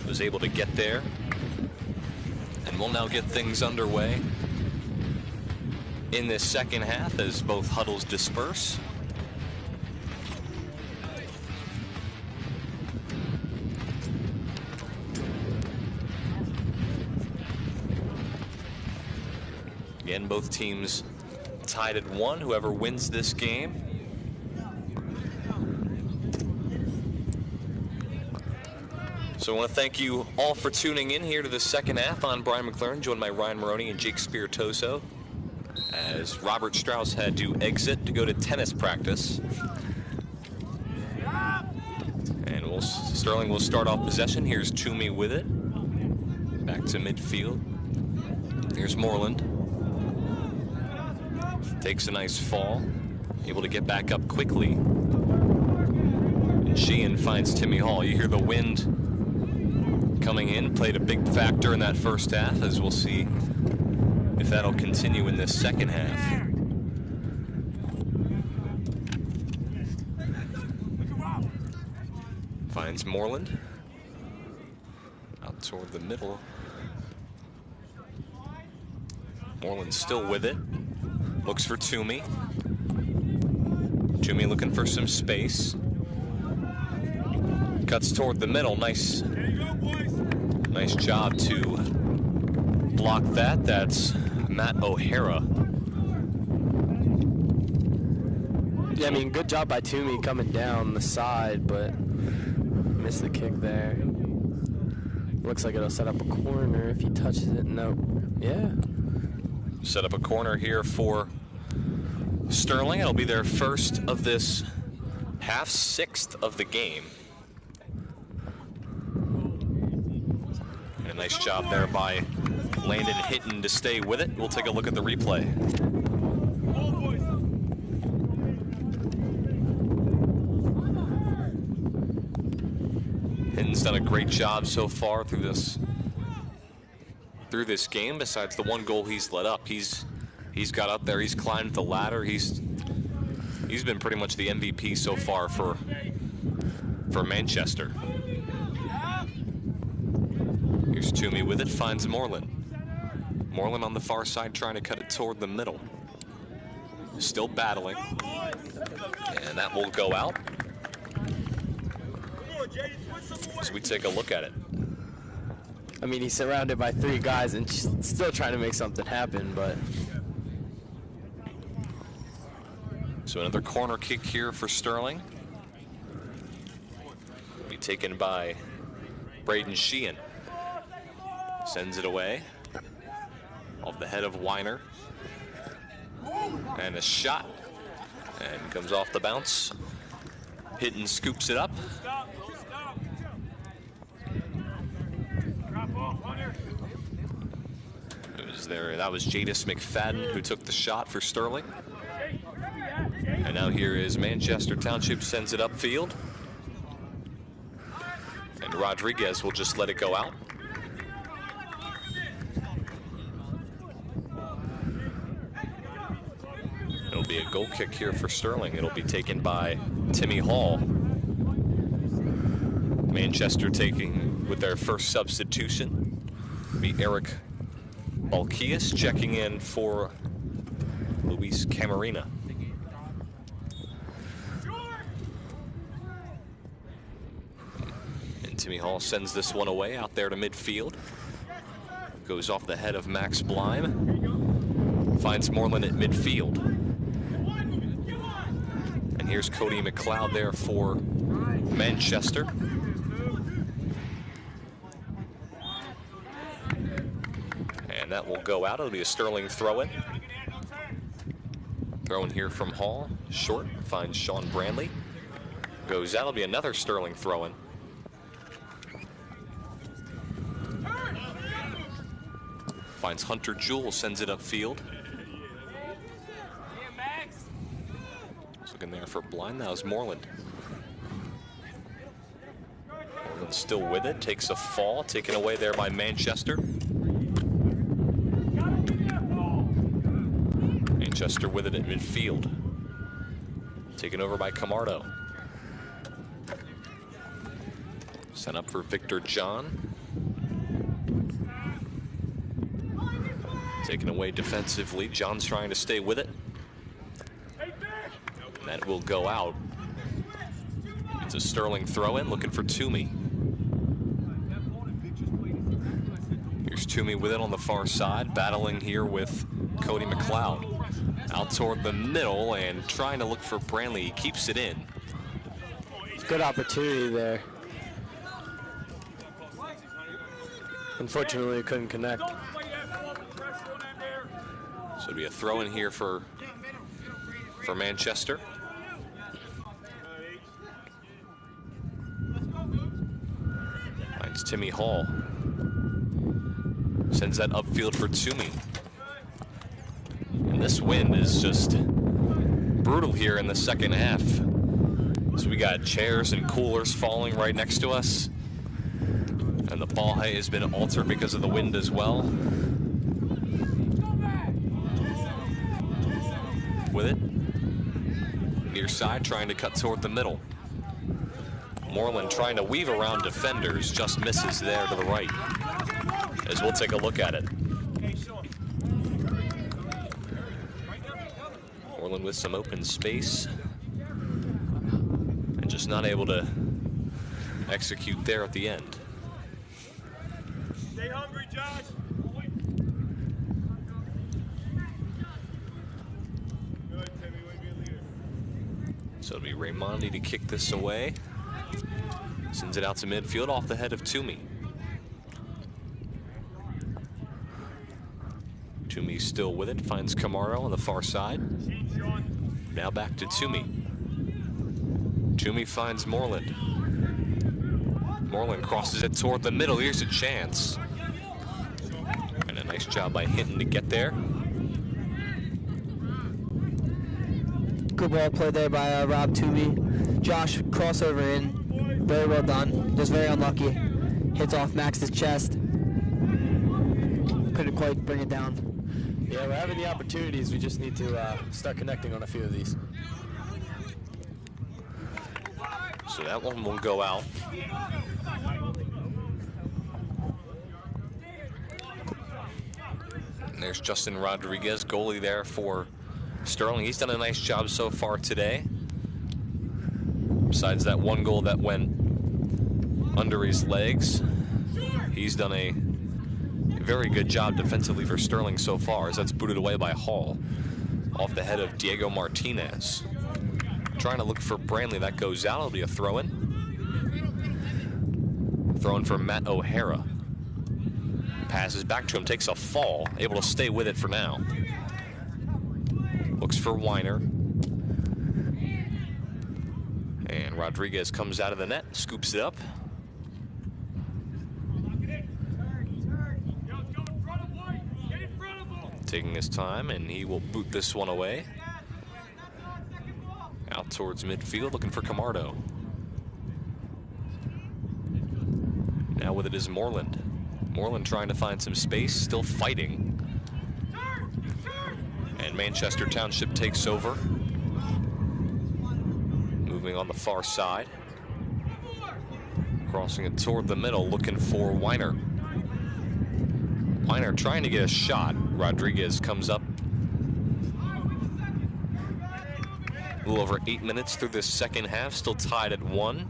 was able to get there. And we'll now get things underway in this second half as both huddles disperse. Again, both teams tied at 1. Whoever wins this game So I want to thank you all for tuning in here to the second half. I'm Brian McLaren, joined by Ryan Maroney and Jake Spiritoso, as Robert Strauss had to exit to go to tennis practice. And Sterling will start off possession. Here's Toomey with it. Back to midfield. Here's Moreland. Takes a nice fall. Able to get back up quickly. And Sheehan finds Timmy Hall. You hear the wind coming in. Played a big factor in that first half, as we'll see if that'll continue in this second half. Finds Moreland. Out toward the middle. Moreland still with it. Looks for Toomey. Toomey looking for some space. Cuts toward the middle. Nice job to block that. That's Matt O'Hara. Yeah, I mean, good job by Toomey coming down the side, but missed the kick there. Looks like it'll set up a corner if he touches it. No. Yeah. Set up a corner here for Sterling. It'll be their first of this half, 6th of the game. And a nice job there by Landon Hinton to stay with it. We'll take a look at the replay. Hinton's done a great job so far through this game. Besides the one goal he's let up, he's got up there, he's climbed the ladder, he's been pretty much the MVP so far for Manchester. Here's Toomey with it, finds Moreland. Moreland on the far side trying to cut it toward the middle. Still battling. And that will go out. As we take a look at it. I mean, he's surrounded by 3 guys and still trying to make something happen, but... So another corner kick here for Sterling. Will be taken by Braden Sheehan. Sends it away. Off the head of Weiner. And a shot. And comes off the bounce. Hinton scoops it up. That was Jadis McFadden who took the shot for Sterling. And now here is Manchester Township, sends it upfield. And Rodriguez will just let it go out. It'll be a goal kick here for Sterling. It'll be taken by Timmy Hall. Manchester taking with their first substitution. It'll be Eric Balkias checking in for Luis Camarina. And Timmy Hall sends this one away out there to midfield. Goes off the head of Max Blime. Finds Moreland at midfield. And here's Cody McLeod there for Manchester. And that will go out. It'll be a Sterling throw-in. Throw-in here from Hall. Short. Finds Sean Brandley. Goes out. It'll be another Sterling throw-in. Finds Hunter Jewell. Sends it upfield. Looking there for Blind. That was Moreland. Moreland still with it, takes a fall, taken away there by Manchester. Manchester with it at midfield. Taken over by Camardo. Sent up for Victor John. Taken away defensively. John's trying to stay with it. That will go out. It's a Sterling throw-in, looking for Toomey. Here's Toomey with it on the far side, battling here with Cody McLeod. Out toward the middle and trying to look for Brantley. He keeps it in. Good opportunity there. Unfortunately, it couldn't connect. So it'll be a throw in here for Manchester. Finds Timmy Hall. Sends that upfield for Toomey. And this wind is just brutal here in the second half. So we got chairs and coolers falling right next to us. And the ball hay has been altered because of the wind as well. With it. Near side, trying to cut toward the middle. Moreland trying to weave around defenders, just misses there to the right. As we'll take a look at it. Moreland with some open space. And just not able to execute there at the end. Stay hungry, Josh. So it'll be Raimondi to kick this away. Sends it out to midfield off the head of Toomey. Toomey still with it, finds Camardo on the far side. Now back to Toomey. Toomey finds Moreland. Moreland crosses it toward the middle. Here's a chance. And a nice job by Hinton to get there. Good ball play there by Rob Toomey. Josh, crossover in. Very well done. Just very unlucky. Hits off Max's chest. Couldn't quite bring it down. Yeah, we're having the opportunities. We just need to start connecting on a few of these. So that one will go out. And there's Justin Rodriguez, goalie there for Sterling. He's done a nice job so far today. Besides that one goal that went under his legs, he's done a very good job defensively for Sterling so far, as that's booted away by Hall off the head of Diego Martinez. Trying to look for Brantley. That goes out. It'll be a throw-in. Throw-in for Matt O'Hara. Passes back to him, takes a fall, able to stay with it for now. Looks for Weiner. And Rodriguez comes out of the net, scoops it up. Taking his time, and he will boot this one away. Out towards midfield, looking for Camardo. Now with it is Moreland. Moreland trying to find some space, still fighting. And Manchester Township takes over. Moving on the far side. Crossing it toward the middle, looking for Weiner. Weiner trying to get a shot. Rodriguez comes up. A little over 8 minutes through this second half, still tied at 1.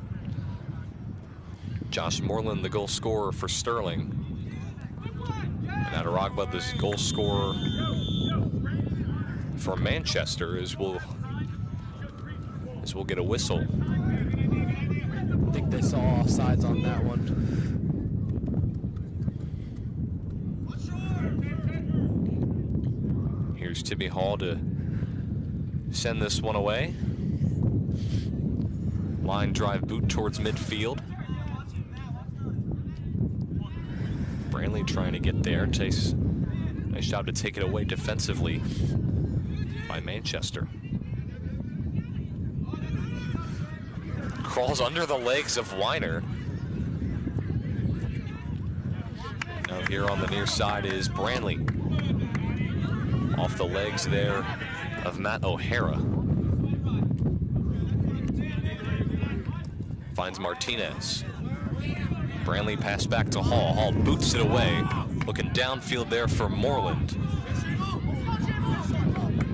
Josh Moreland, the goal scorer for Sterling. And Adaragba, this goal scorer for Manchester, as we'll get a whistle. I think they saw offsides on that one. Here's Timmy Hall to send this one away. Line drive boot towards midfield. Brantley trying to get there. Takes nice job to take it away defensively by Manchester. Crawls under the legs of Weiner. Here on the near side is Brantley. Off the legs there of Matt O'Hara. Finds Martinez. Brantley pass back to Hall. Hall boots it away. Looking downfield there for Moreland.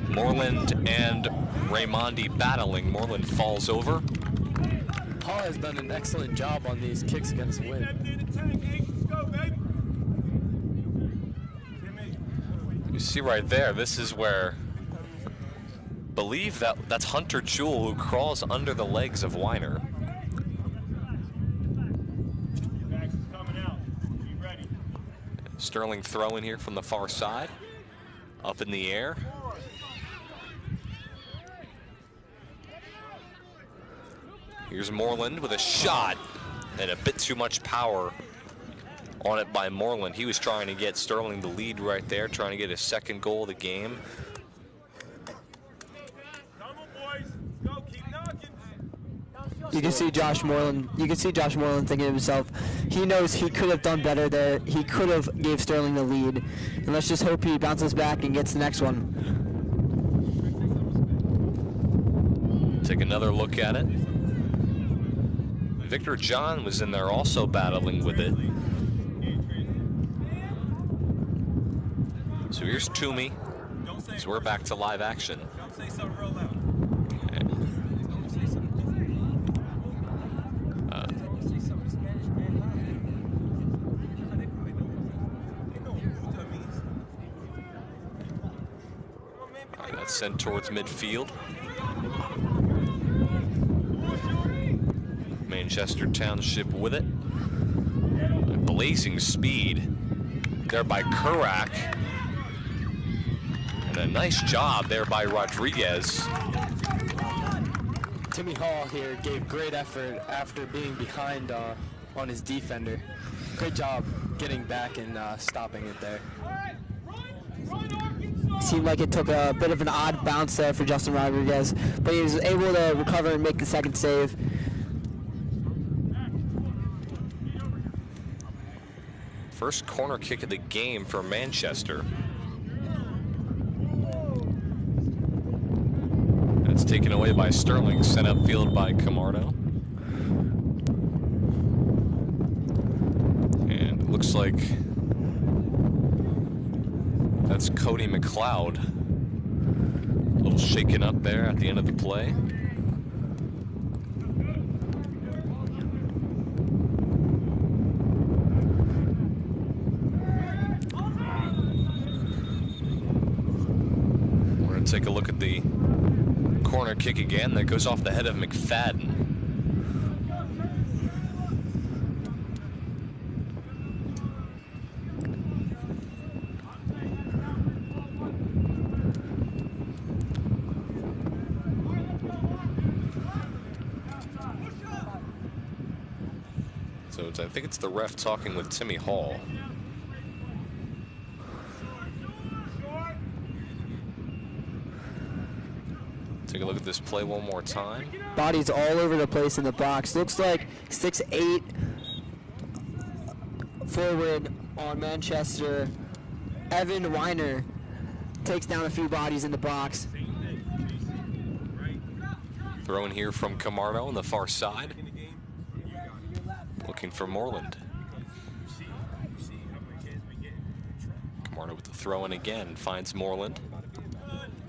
Moreland and Raimondi battling. Moreland falls over. Hall has done an excellent job on these kicks against the wind. You see right there, this is where, believe that's Hunter Jewell who crawls under the legs of Weiner. Sterling throw in here from the far side, up in the air. Here's Moreland with a shot, and a bit too much power on it by Moreland. He was trying to get Sterling the lead right there, trying to get his second goal of the game. You can see Josh Moreland. You can see Josh Moreland thinking to himself, he knows he could have done better there. He could have gave Sterling the lead, and let's just hope he bounces back and gets the next one. Take another look at it. Victor John was in there also battling with it. So here's Toomey. So we're back to live action. That's sent towards midfield. Manchester Township with it. Blazing speed there by Kurak. And a nice job there by Rodriguez. Timmy Hall here gave great effort after being behind on his defender. Great job getting back and stopping it there. Seemed like it took a bit of an odd bounce there for Justin Rodriguez, but he was able to recover and make the second save. First corner kick of the game for Manchester. That's taken away by Sterling, sent upfield by Camardo. And it looks like that's Cody McLeod. A little shaken up there at the end of the play. We're going to take a look at the corner kick again. That goes off the head of McFadden. So I think it's the ref talking with Timmy Hall. Take a look at this play one more time. Bodies all over the place in the box. Looks like 6'8" forward on Manchester. Evan Weiner takes down a few bodies in the box. Throw in here from Camardo on the far side. Looking for Moreland. Camardo with the throw in again, finds Moreland.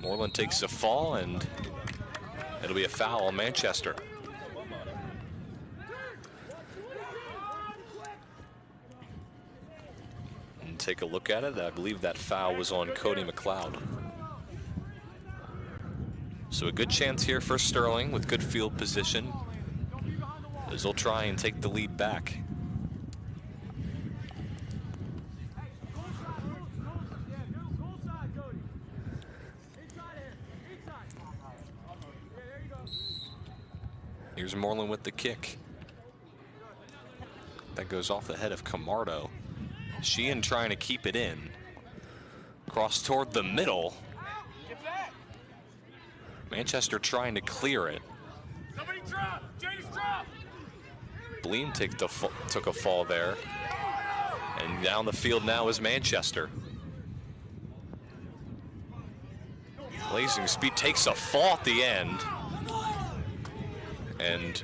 Moreland takes a fall, and it'll be a foul on Manchester. And take a look at it. I believe that foul was on Cody McLeod. So a good chance here for Sterling with good field position, as they'll try and take the lead back. Here's Moreland with the kick. That goes off the head of Camardo. Sheehan trying to keep it in. Cross toward the middle. Manchester trying to clear it. Bleem took a fall there. And down the field now is Manchester. Blazing Speed takes a fall at the end. And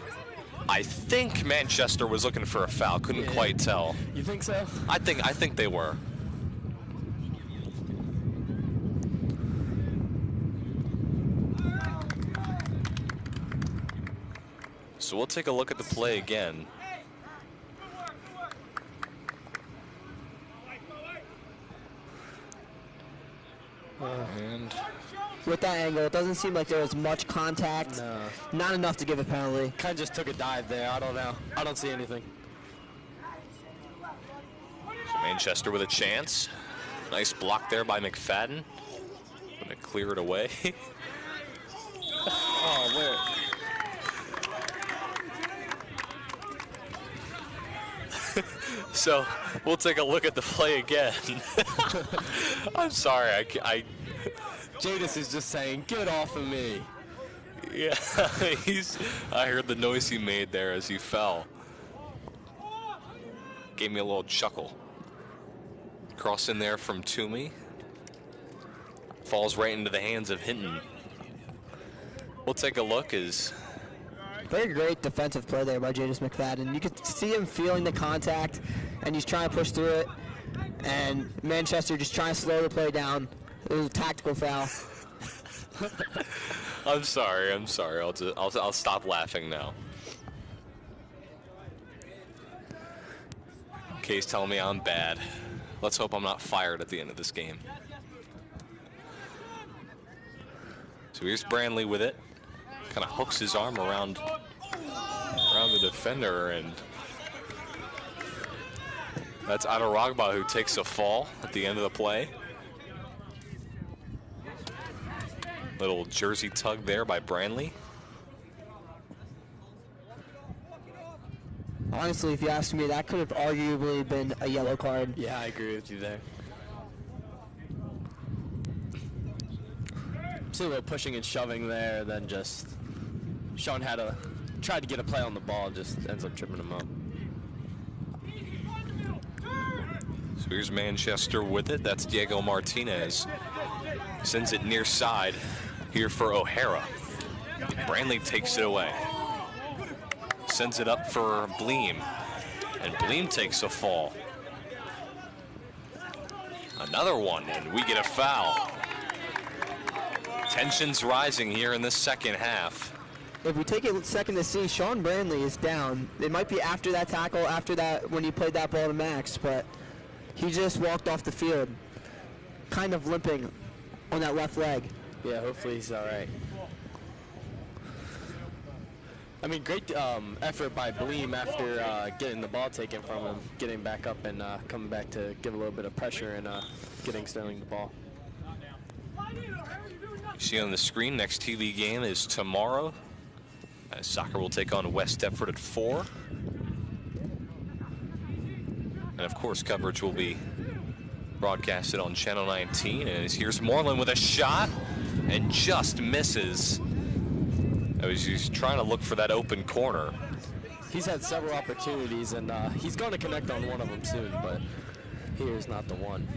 I think Manchester was looking for a foul. Couldn't quite tell. You think so? I think they were. So we'll take a look at the play again. And with that angle, it doesn't seem like there was much contact. No. Not enough to give a penalty. Kind of just took a dive there. I don't know. I don't see anything. So Manchester with a chance. Nice block there by McFadden. Gonna clear it away. Oh, where? So we'll take a look at the play again. I'm sorry, I Jadis is just saying, get off of me. Yeah, I heard the noise he made there as he fell. Gave me a little chuckle. Cross in there from Toomey. Falls right into the hands of Hinton. We'll take a look as... Very great defensive play there by Jadis McFadden. You could see him feeling the contact, and he's trying to push through it. And Manchester just trying to slow the play down. It was a tactical foul. I'm sorry. I'll stop laughing now. Kay's telling me I'm bad. Let's hope I'm not fired at the end of this game. So here's Brantley with it. Kind of hooks his arm around the defender, and that's Adaragba who takes a fall at the end of the play. Little jersey tug there by Brantley. Honestly, if you ask me, that could have arguably been a yellow card. Yeah, I agree with you there. See a little pushing and shoving there, then just showing how to try to get a play on the ball, just ends up tripping him up. So here's Manchester with it. That's Diego Martinez. Sends it near side here for O'Hara. Brantley takes it away. Sends it up for Bleem. And Bleem takes a fall. Another one, and we get a foul. Tensions rising here in this second half. If we take a second to see, Sean Brantley is down. It might be after that tackle, after that, when he played that ball to Max, but he just walked off the field, kind of limping on that left leg. Yeah, hopefully he's all right. I mean, great effort by Bleem after getting the ball taken from him, getting back up and coming back to give a little bit of pressure and getting Sterling the ball. You see on the screen, next TV game is tomorrow. Soccer will take on West Deptford at 4. And of course, coverage will be broadcasted on Channel 19. And here's Moreland with a shot and just misses. He's trying to look for that open corner. He's had several opportunities, and he's going to connect on one of them soon, but here's not the one.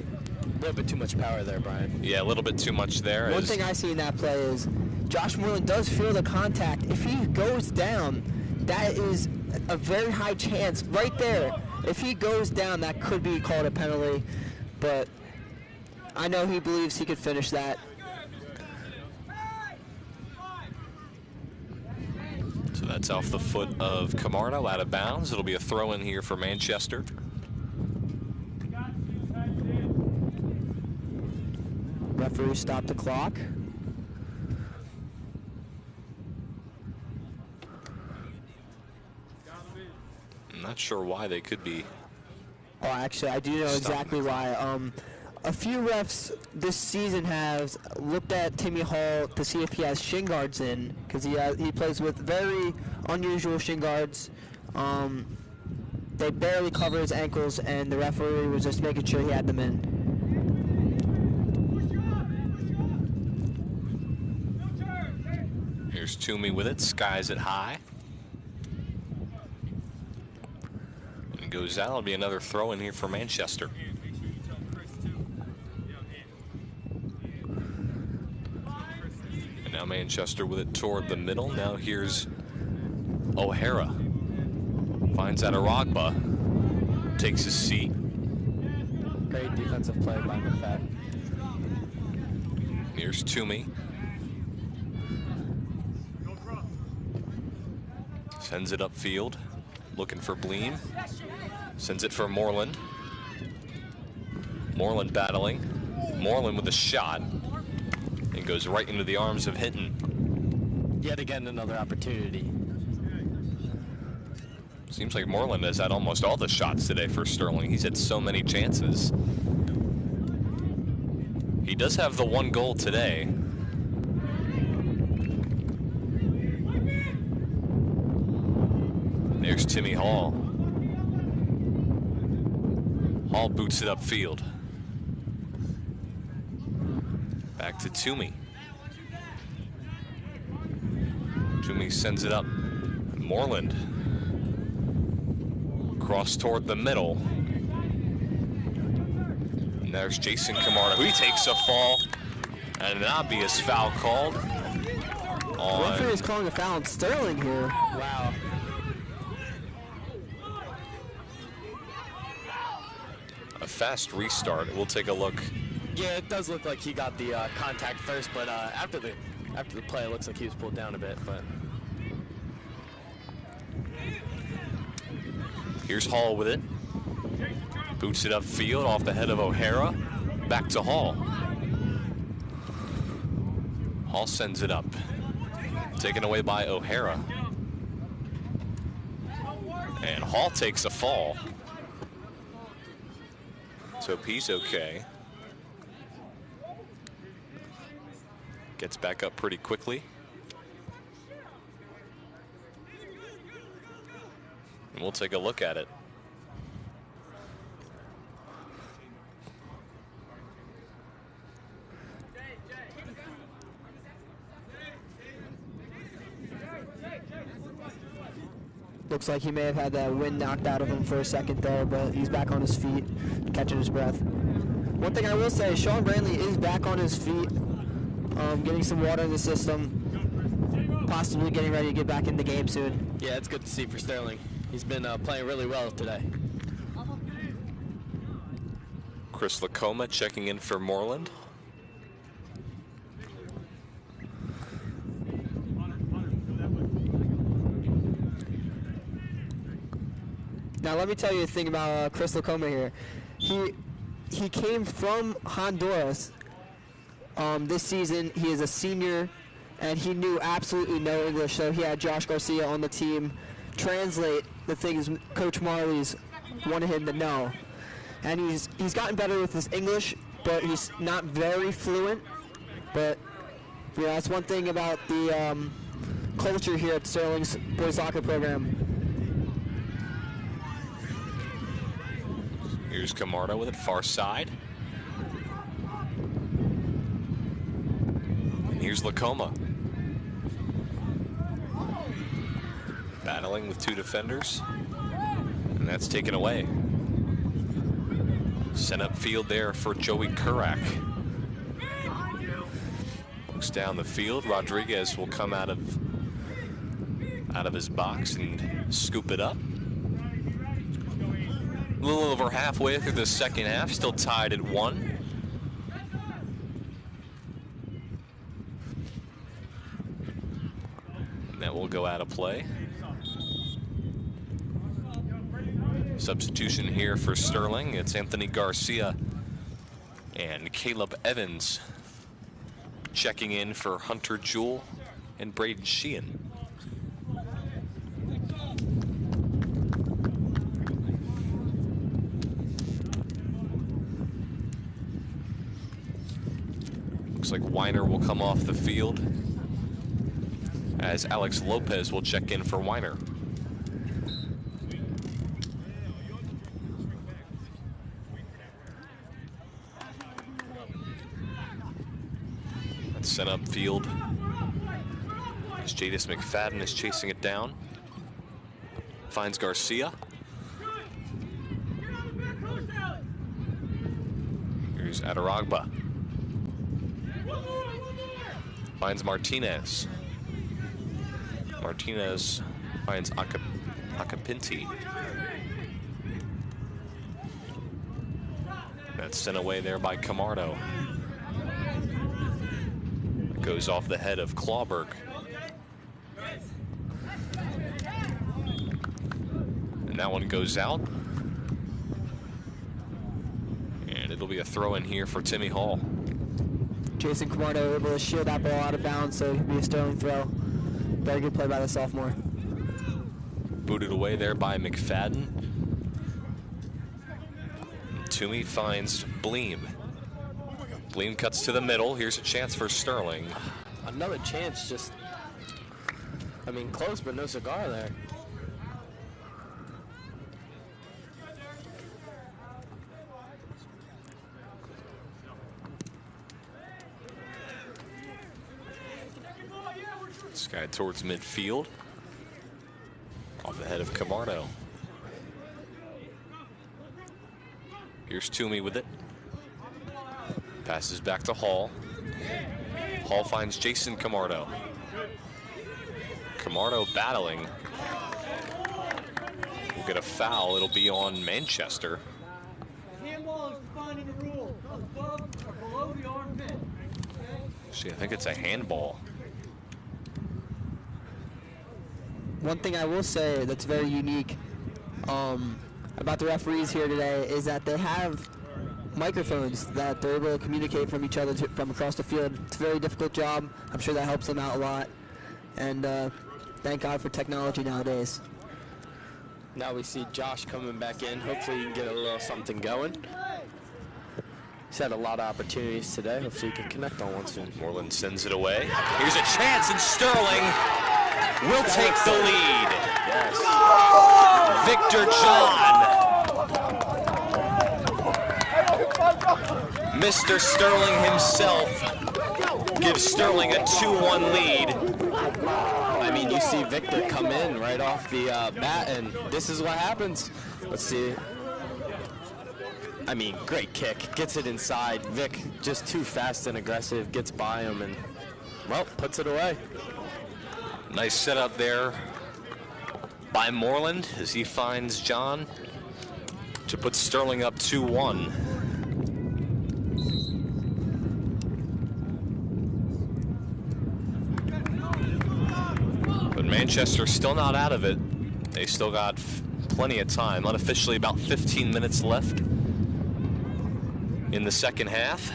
A little bit too much power there, Brian. Yeah, a little bit too much there. One thing I see in that play is Josh Moreland does feel the contact. If he goes down, that is a very high chance right there. If he goes down, that could be called a penalty, but I know he believes he could finish that. So that's off the foot of Camardo, out of bounds. It'll be a throw in here for Manchester. Referee stopped the clock. I'm not sure why they could be. Oh, actually, I do know exactly why. A few refs this season have looked at Timmy Hall to see if he has shin guards in, because he plays with very unusual shin guards. They barely cover his ankles, and the referee was just making sure he had them in. Here's Toomey with it, skies it high. And goes out. It'll be another throw in here for Manchester. And now Manchester with it toward the middle. Now here's O'Hara. Finds out Aragba. Takes his seat. Great defensive play by McFadden. Here's Toomey. Sends it upfield. Looking for Bleem. Sends it for Moreland. Moreland battling. Moreland with a shot. And goes right into the arms of Hinton. Yet again, another opportunity. Seems like Moreland has had almost all the shots today for Sterling. He's had so many chances. He does have the one goal today. There's Timmy Hall. Hall boots it upfield. Back to Toomey. Toomey sends it up. Moreland. Cross toward the middle. And there's Jason Camardo. He takes a fall. And an obvious foul called. Referee is calling a foul on Sterling here. Wow. A fast restart. We'll take a look. Yeah, it does look like he got the contact first, but after the play, it looks like he was pulled down a bit. But here's Hall with it. Boots it upfield off the head of O'Hara. Back to Hall. Hall sends it up. Taken away by O'Hara. And Hall takes a fall. So he's okay. Gets back up pretty quickly. And we'll take a look at it. Looks like he may have had that wind knocked out of him for a second there, but he's back on his feet, catching his breath. One thing I will say, Sean Brantley is back on his feet, getting some water in the system, possibly getting ready to get back in the game soon. yeah, it's good to see for Sterling. He's been playing really well today. Chris Lacoma checking in for Moreland. Now let me tell you a thing about Chris Lacoma here. He came from Honduras this season. He is a senior, and he knew absolutely no English, so he had Josh Garcia on the team translate the things Coach Marley's wanted him to know. And he's gotten better with his English, but he's not very fluent. But you know, that's one thing about the culture here at Sterling's boys soccer program. Here's Camardo with it far side. And here's Lacoma. Battling with two defenders. And that's taken away. Sent upfield there for Joey Kurak. Looks down the field. Rodriguez will come out of his box and scoop it up. A little over halfway through the second half, still tied at 1. And that will go out of play. Substitution here for Sterling. It's Anthony Garcia and Caleb Evans checking in for Hunter Jewell and Braden Sheehan. Looks like Weiner will come off the field as Alex Lopez will check in for Weiner. That's sent upfield as Jadis McFadden is chasing it down. Finds Garcia. Here's Adaragba. Finds Martinez. Martinez finds Acapinti. That's sent away there by Camardo. It goes off the head of Clawberg. And that one goes out. And it'll be a throw in here for Timmy Hall. Jason Camardo able to shield that ball out of bounds, so it'll be a sterling throw. Very good play by the sophomore. Booted away there by McFadden. Toomey finds Bleem. Bleem cuts to the middle. Here's a chance for Sterling. Another chance, just, I mean, close, but no cigar there. This guy towards midfield. Off the head of Camardo. Here's Toomey with it. Passes back to Hall. Hall finds Jason Camardo. Camardo battling. We'll get a foul. It'll be on Manchester. Handball is defined in the rule. Above or below the armpit. See, I think it's a handball. One thing I will say that's very unique about the referees here today is that they have microphones that they're able to communicate from each other from across the field. It's a very difficult job. I'm sure that helps them out a lot. And thank God for technology nowadays. Now we see Josh coming back in. Hopefully he can get a little something going. He's had a lot of opportunities today. Hopefully he can connect on one soon. Moreland sends it away. Here's a chance, and Sterling will take the lead. Yes. Victor John. Mr. Sterling himself gives Sterling a 2-1 lead. I mean, you see Victor come in right off the bat, and this is what happens. Let's see. I mean, great kick. Gets it inside. Vic just too fast and aggressive. Gets by him and, well, puts it away. Nice setup there by Moreland as he finds John to put Sterling up 2-1. But Manchester's still not out of it. They still got plenty of time. Unofficially about 15 minutes left in the second half.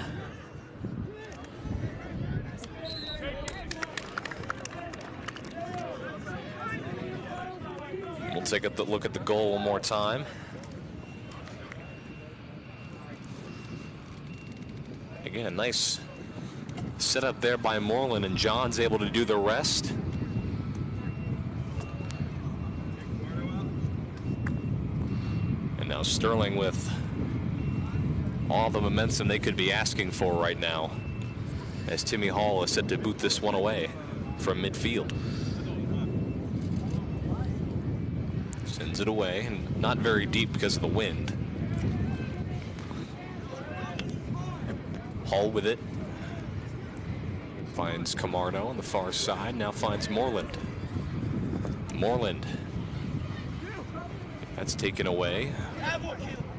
We'll take a look at the goal one more time. Again, a nice setup there by Moreland, and John's able to do the rest. And now Sterling with all the momentum they could be asking for right now, as Timmy Hall is set to boot this one away from midfield. Sends it away, and not very deep because of the wind. Hall with it. Finds Camardo on the far side, now finds Moreland. Moreland. That's taken away.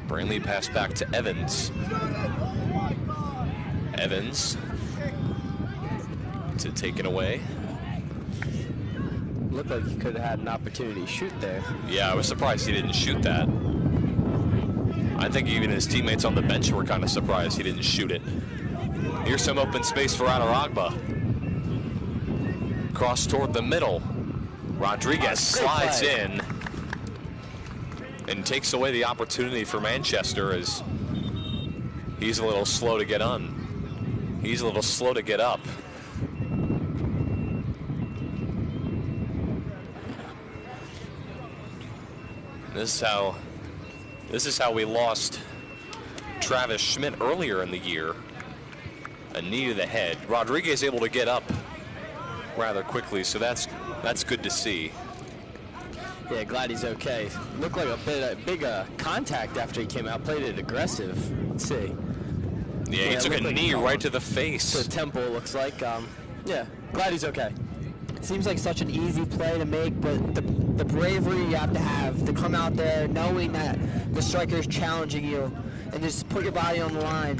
Brantley pass back to Evans. Evans to taken away. Looked like he could have had an opportunity to shoot there. Yeah, I was surprised he didn't shoot that. I think even his teammates on the bench were kind of surprised he didn't shoot it. Here's some open space for Adaragba. Cross toward the middle. Rodriguez slides in and takes away the opportunity for Manchester, as he's a little slow to get on. He's a little slow to get up. This is how we lost Travis Schmidt earlier in the year. A knee to the head. Rodriguez able to get up rather quickly, so that's good to see. Yeah, glad he's okay. Looked like a big contact after he came out. Played it aggressive. Let's see. Yeah, he took a knee right to the face. To the temple, looks like. Yeah, glad he's okay. It seems like such an easy play to make, but the bravery you have to come out there knowing that the striker is challenging you and just put your body on the line.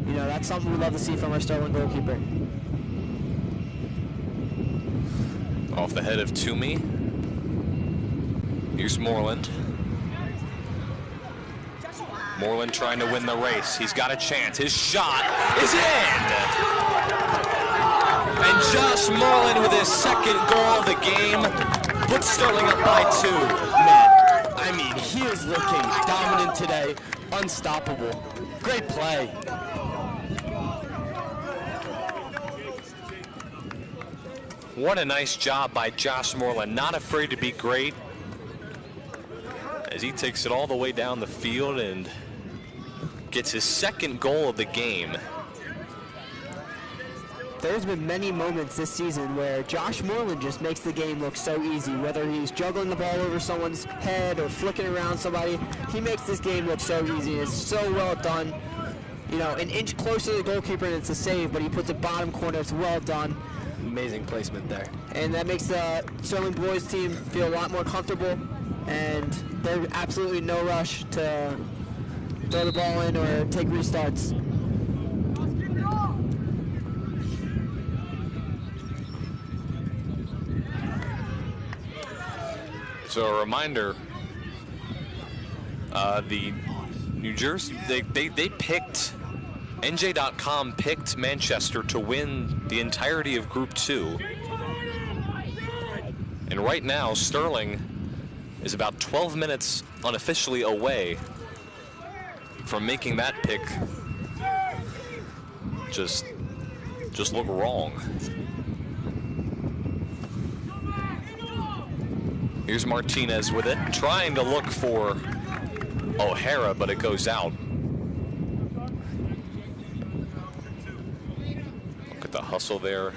You know, that's something we love to see from our Sterling goalkeeper. Off the head of Toomey. Here's Moreland. Moreland trying to win the race. He's got a chance. His shot is in! And Josh Moreland with his second goal of the game puts Sterling up by 2. Man, I mean, he is looking dominant today. Unstoppable. Great play. What a nice job by Josh Moreland. Not afraid to be great as he takes it all the way down the field and gets his second goal of the game. There's been many moments this season where Josh Moreland just makes the game look so easy, whether he's juggling the ball over someone's head or flicking around somebody. He makes this game look so easy. It's so well done. You know, an inch closer to the goalkeeper and it's a save, but he puts it bottom corner. It's well done. Amazing placement there. And that makes the Sterling boys team feel a lot more comfortable, and there's absolutely no rush to throw the ball in or take restarts. So a reminder, the New Jersey, they picked, NJ.com picked Manchester to win the entirety of Group 2. And right now, Sterling is about 12 minutes unofficially away from making that pick just look wrong. Here's Martinez with it, trying to look for O'Hara, but it goes out. Look at the hustle there.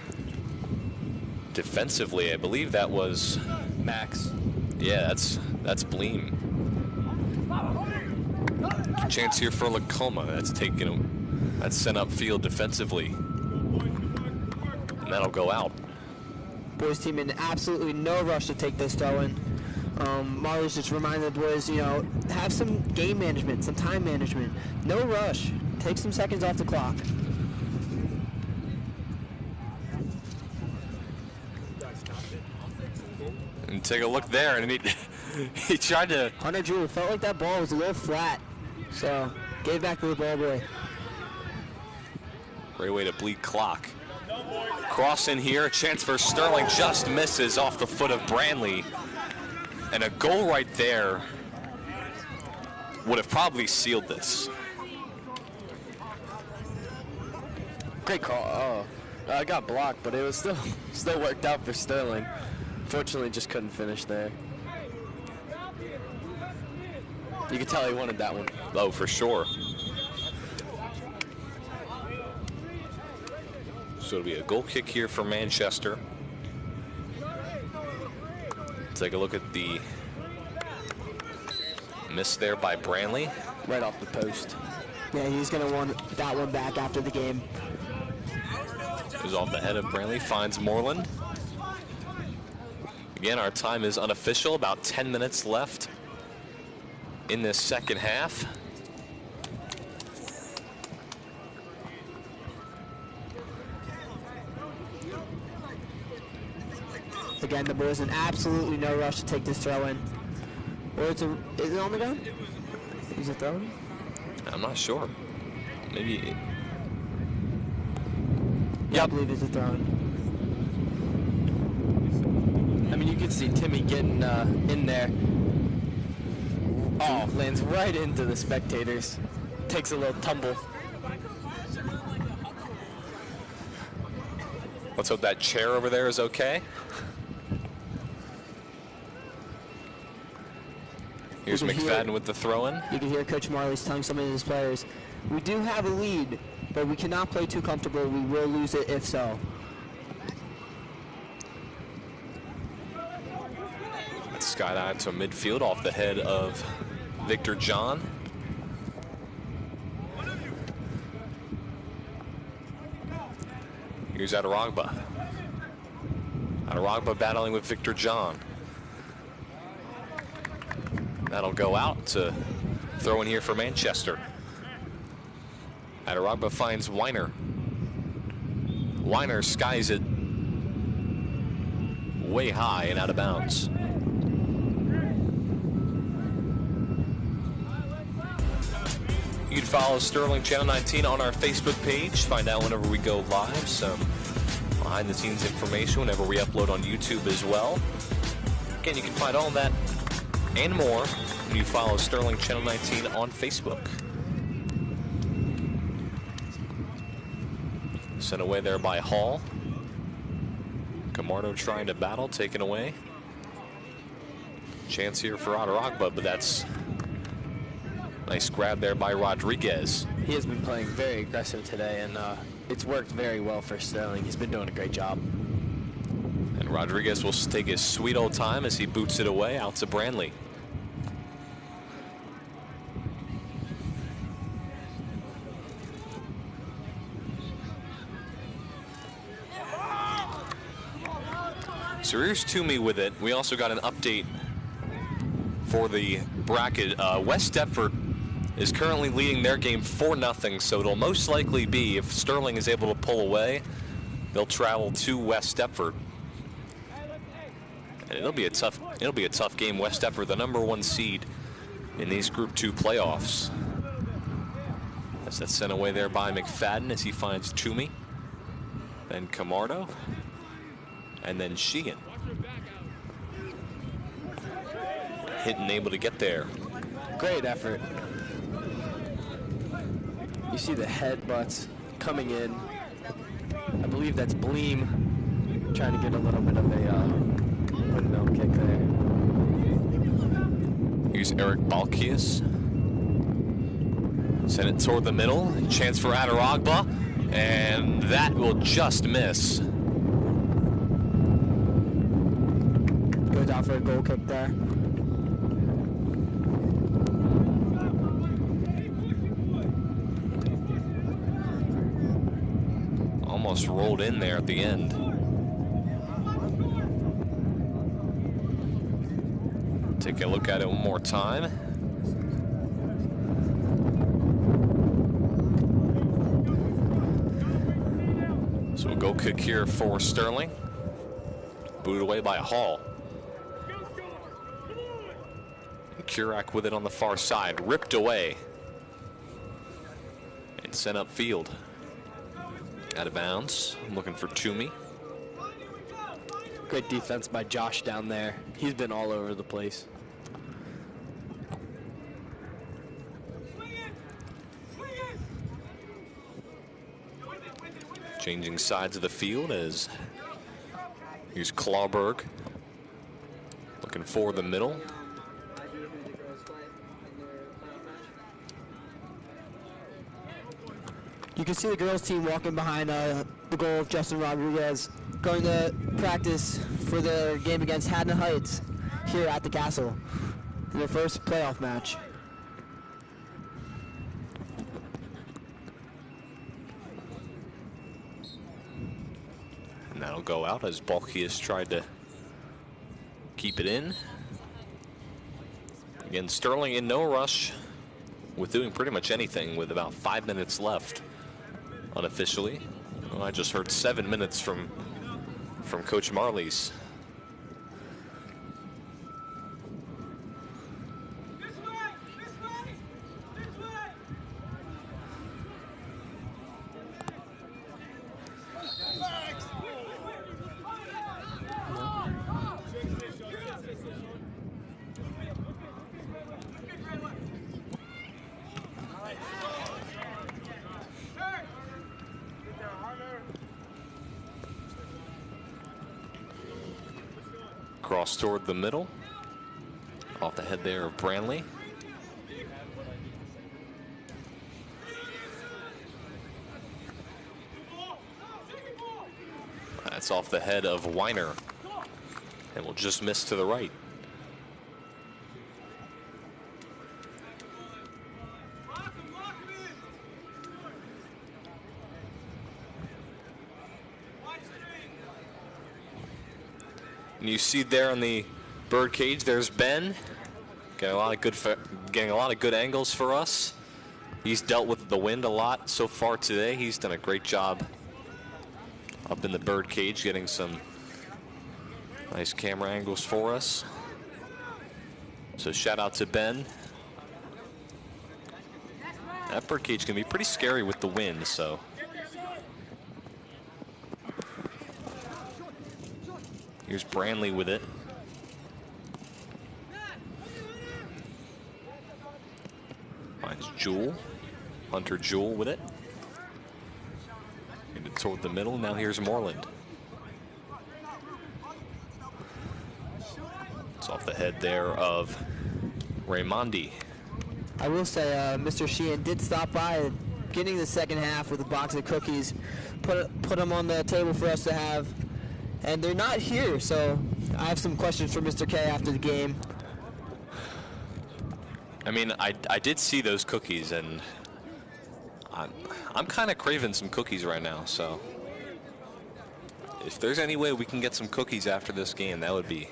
Defensively, I believe that was Max. Yeah, that's Bleem. Chance here for Lacoma. That's sent upfield defensively, and that'll go out. Boys team in absolutely no rush to take this throw in. Marley's just reminding the boys, you know, have some game management, some time management. No rush. Take some seconds off the clock. And take a look there, and he tried to. Hunter Drew felt like that ball was a little flat, so gave back to the ball boy. Great way to bleed clock. Cross in here, a chance for Sterling, just misses off the foot of Branley. And a goal right there would have probably sealed this. Great call. Oh, I got blocked, but it was still worked out for Sterling. Fortunately, just couldn't finish there. You could tell he wanted that one. Oh, for sure. So it'll be a goal kick here for Manchester. Take a look at the miss there by Branley. Right off the post. Yeah, he's going to want that one back after the game. It was off the head of Branley, finds Moreland. Again, our time is unofficial, about 10 minutes left in this second half. Again, the boys in absolutely no rush to take this throw in. Or is it on the ground? Is it thrown? I'm not sure. Maybe. Yeah, I believe it's a throw in. I mean, you could see Timmy getting in there. Oh, lands right into the spectators. Takes a little tumble. Let's hope that chair over there is okay. Here's McFadden with the throw-in. You can hear Coach Marley's telling some of his players, we do have a lead, but we cannot play too comfortable. We will lose it if so. Let's skydive to midfield off the head of Victor John. Here's Adaragba. Adaragba battling with Victor John. That'll go out to throw in here for Manchester. Adaragba finds Weiner. Weiner skies it way high and out of bounds. You can follow Sterling Channel 19 on our Facebook page. Find out whenever we go live, some behind the scenes information whenever we upload on YouTube as well. Again, you can find all that and more when you follow Sterling Channel 19 on Facebook. Sent away there by Hall. Camardo trying to battle, taken away. Chance here for Adaragba, but that's nice grab there by Rodriguez. He has been playing very aggressive today, and it's worked very well for Sterling. He's been doing a great job. And Rodriguez will take his sweet old time as he boots it away out to Branley. So here's Toomey with it. We also got an update for the bracket. West Deptford is currently leading their game 4-0, so it'll most likely be, if Sterling is able to pull away, they'll travel to West Deptford. And it'll be a tough game. West Deptford, the #1 seed in these Group 2 playoffs. As that's sent away there by McFadden as he finds Toomey. Then Camardo. And then Sheehan. Hinton able to get there. Great effort. You see the headbutts coming in. I believe that's Bleem trying to get a little bit of a windmill kick there. Here's Eric Balkias. Send it toward the middle. Chance for Adaragba. And that will just miss. Goes out for a goal kick there. Almost rolled in there at the end. Take a look at it one more time. So a goal kick here for Sterling. Booted away by Hall. And Kurak with it on the far side. Ripped away. And sent upfield. Out of bounds. I'm looking for Toomey. Great defense by Josh down there. He's been all over the place. Changing sides of the field as here's Clawberg. Looking for the middle. You can see the girls team walking behind the goal of Justin Rodriguez, going to practice for their game against Haddon Heights here at the Castle in their first playoff match. And that'll go out as Balkias tried to keep it in. Again, Sterling in no rush with doing pretty much anything with about 5 minutes left unofficially. Well, I just heard 7 minutes from Coach Marley's. Cross toward the middle. Off the head there of Branley. That's off the head of Weiner. And will just miss to the right. And you see there on the bird cage, there's Ben. Getting a lot of good angles for us. He's dealt with the wind a lot so far today. He's done a great job up in the bird cage, getting some nice camera angles for us. So shout out to Ben. That bird cage can be pretty scary with the wind, so. Here's Branley with it. Finds Jewel. Hunter Jewel with it. Into toward the middle. Now here's Moreland. It's off the head there of Raimondi. I will say Mr. Sheehan did stop by at the beginning of the second half with a box of cookies, put them on the table for us to have, and they're not here, so I have some questions for Mr. K after the game. I mean, I did see those cookies, and I'm kind of craving some cookies right now, so if there's any way we can get some cookies after this game, that would be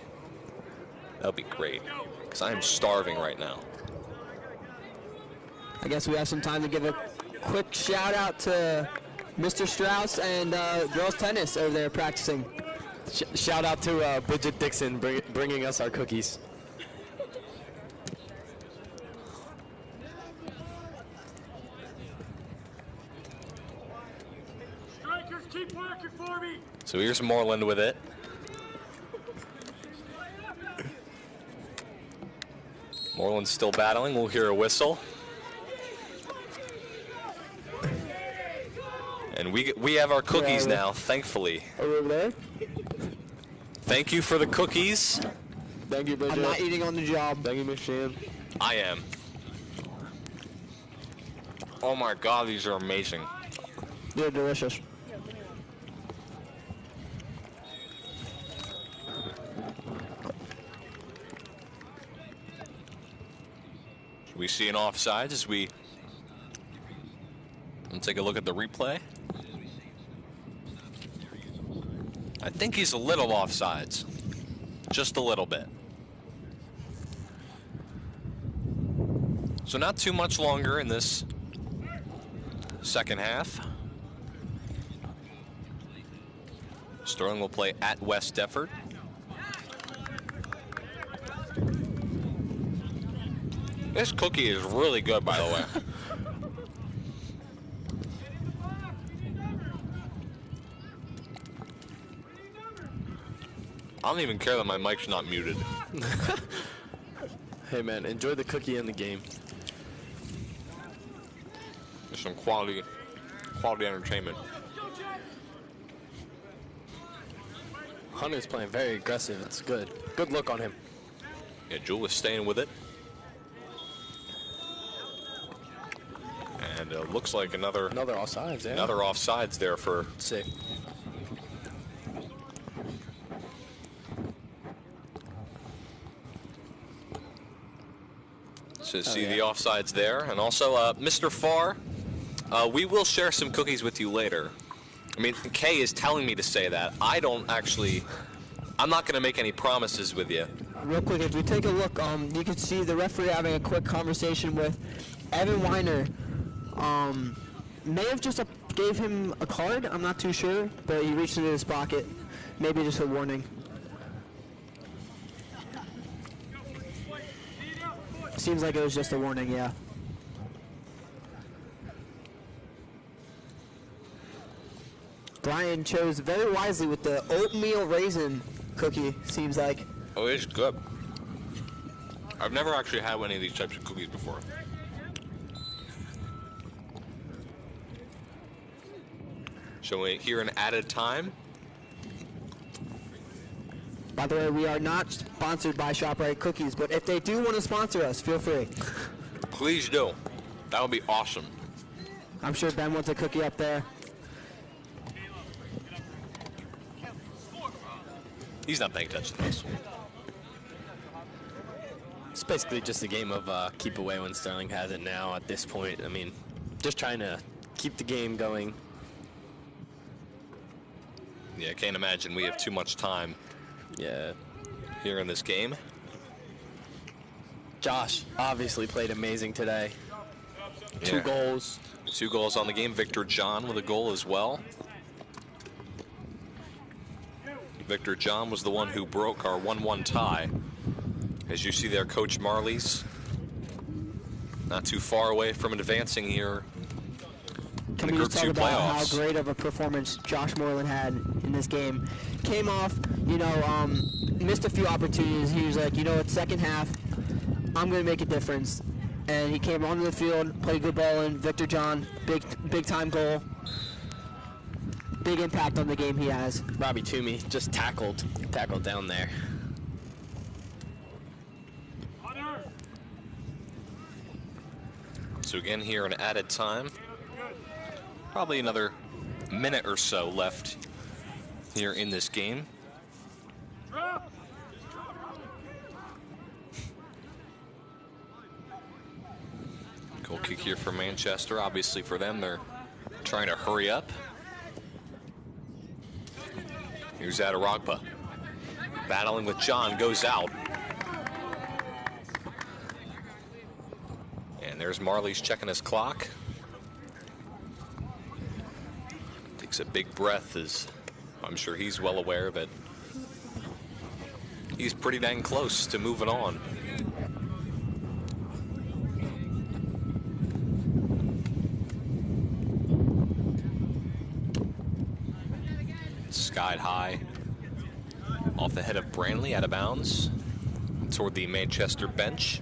great, because I am starving right now. I guess we have some time to give a quick shout out to Mr. Strauss and girls tennis over there practicing. Shout out to Bridget Dixon bringing us our cookies. Strikers, keep working for me. So here's Moreland with it. Moreland's still battling. We'll hear a whistle. And we have our cookies now, thankfully. Are we over there? Thank you for the cookies. Thank you, Bridget. I'm not eating on the job. Thank you, Miss Shan. I am. Oh my God, these are amazing. They're delicious. We see an offsides as we take a look at the replay. I think he's a little offsides, just a little bit. So not too much longer in this second half. Sterling will play at West Defford. This cookie is really good, by the way. I don't even care that my mic's not muted. Hey man, enjoy the cookie and the game. There's some quality entertainment. Hunter's playing very aggressive. It's good. Good look on him. Yeah, Jewel is staying with it. And it looks like another offsides. Yeah. Another offsides there for. Sick. So see the offsides there, and also Mr. Farr, we will share some cookies with you later. I mean, Kay is telling me to say that. I'm not going to make any promises with you. Real quick, if we take a look, you can see the referee having a quick conversation with Evan Weiner. May have just gave him a card, I'm not too sure, but he reached into his pocket. Maybe just a warning. Seems like it was just a warning, yeah. Brian chose very wisely with the oatmeal raisin cookie, seems like. Oh, it's good. I've never actually had any of these types of cookies before. So here an added time. By the way, we are not sponsored by ShopRite Cookies, but if they do want to sponsor us, feel free. Please do. That would be awesome. I'm sure Ben wants a cookie up there. He's not paying attention to this. It's basically just a game of keep away when Sterling has it now at this point. I mean, just trying to keep the game going. Yeah, I can't imagine we have too much time Yeah. here in this game. Josh obviously played amazing today. Two Yeah. goals. 2 goals on the game. Victor John with a goal as well. Victor John was the one who broke our 1-1 tie. As you see there, Coach Marley's not too far away from advancing here Can in we the just Group talk 2 about playoffs. how great of a performance Josh Moreland had in this game? Came off, missed a few opportunities. He was like, you know what, second half, I'm going to make a difference. And he came onto the field, played good ball in. Victor John, big time goal. Big impact on the game he has. Robbie Toomey just tackled down there. So again here in added time. Probably another minute or so left here in this game. Goal kick here for Manchester. Obviously for them, they're trying to hurry up. Here's Adaragba. Battling with John, goes out. And there's Marley's checking his clock. Takes a big breath, as I'm sure he's well aware that he's pretty dang close to moving on. Skied high off the head of Branley, out of bounds toward the Manchester bench.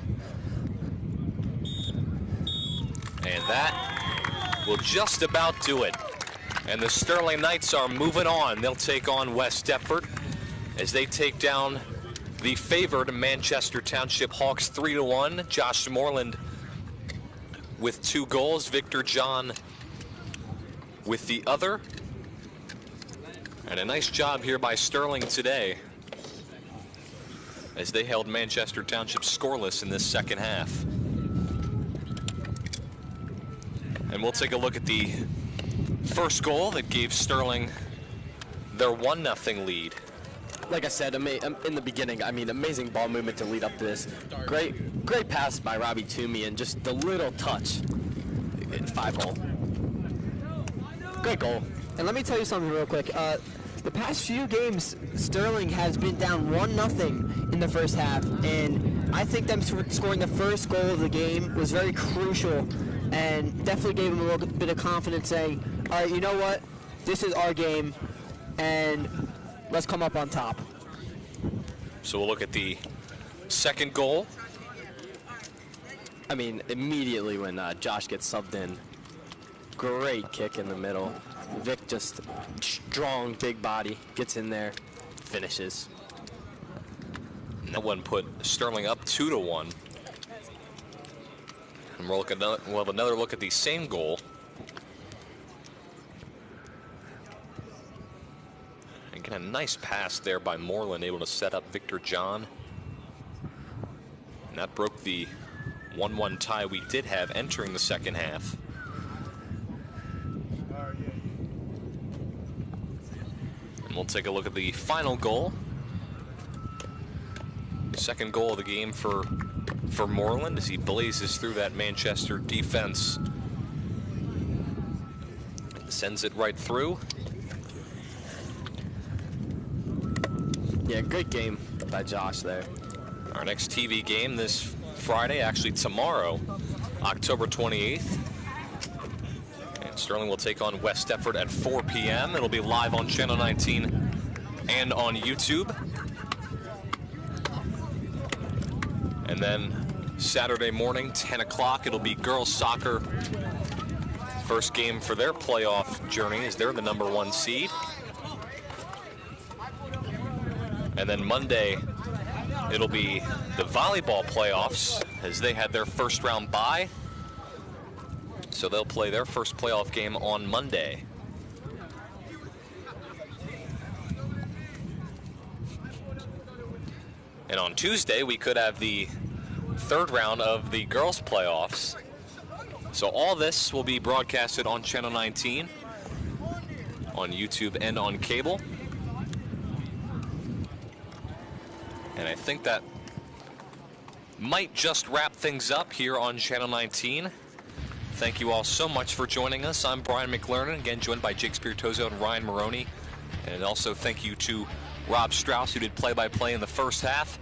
And that will just about do it. And the Sterling Knights are moving on. They'll take on West Deptford as they take down the favored Manchester Township Hawks 3-1. Josh Moreland with 2 goals. Victor John with the other. And a nice job here by Sterling today as they held Manchester Township scoreless in this second half. And we'll take a look at the first goal that gave Sterling their 1-0 lead. Like I said, in the beginning, I mean, amazing ball movement to lead up to this. Great pass by Robbie Toomey, and just the little touch. 5-hole. Great goal. And let me tell you something real quick. The past few games, Sterling has been down 1-0 in the first half, and I think them scoring the first goal of the game was very crucial and definitely gave him a little bit of confidence, saying, all right, you know what? This is our game, and let's come up on top. So we'll look at the second goal. I mean, immediately when Josh gets subbed in, great kick in the middle. Vic just strong, big body, gets in there, finishes. That one put Sterling up 2-1. And we'll have another look at the same goal. And get a nice pass there by Moreland, able to set up Victor John. And that broke the 1-1 tie we did have entering the second half. And we'll take a look at the final goal. Second goal of the game for Moreland as he blazes through that Manchester defense. Sends it right through. Yeah, great game by Josh there. Our next TV game this Friday, actually tomorrow, October 28th. And Sterling will take on West Deptford at 4 p.m. It'll be live on Channel 19 and on YouTube. And then Saturday morning, 10 o'clock, it'll be girls soccer. First game for their playoff journey as they're the #1 seed. And then Monday, it'll be the volleyball playoffs as they had their first round bye. So they'll play their first playoff game on Monday. And on Tuesday, we could have the third round of the girls' playoffs. So all this will be broadcasted on Channel 19, on YouTube, and on cable. And I think that might just wrap things up here on Channel 19. Thank you all so much for joining us. I'm Brian McLernan, again joined by Jake Spiritoso and Ryan Maroney. And also thank you to Rob Strauss, who did play-by-play in the first half.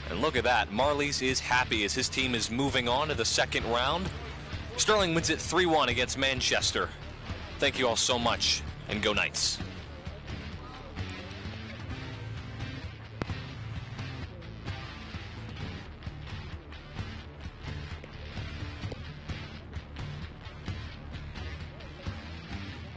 And look at that, Marlies is happy as his team is moving on to the second round. Sterling wins it 3-1 against Manchester. Thank you all so much, and go Knights.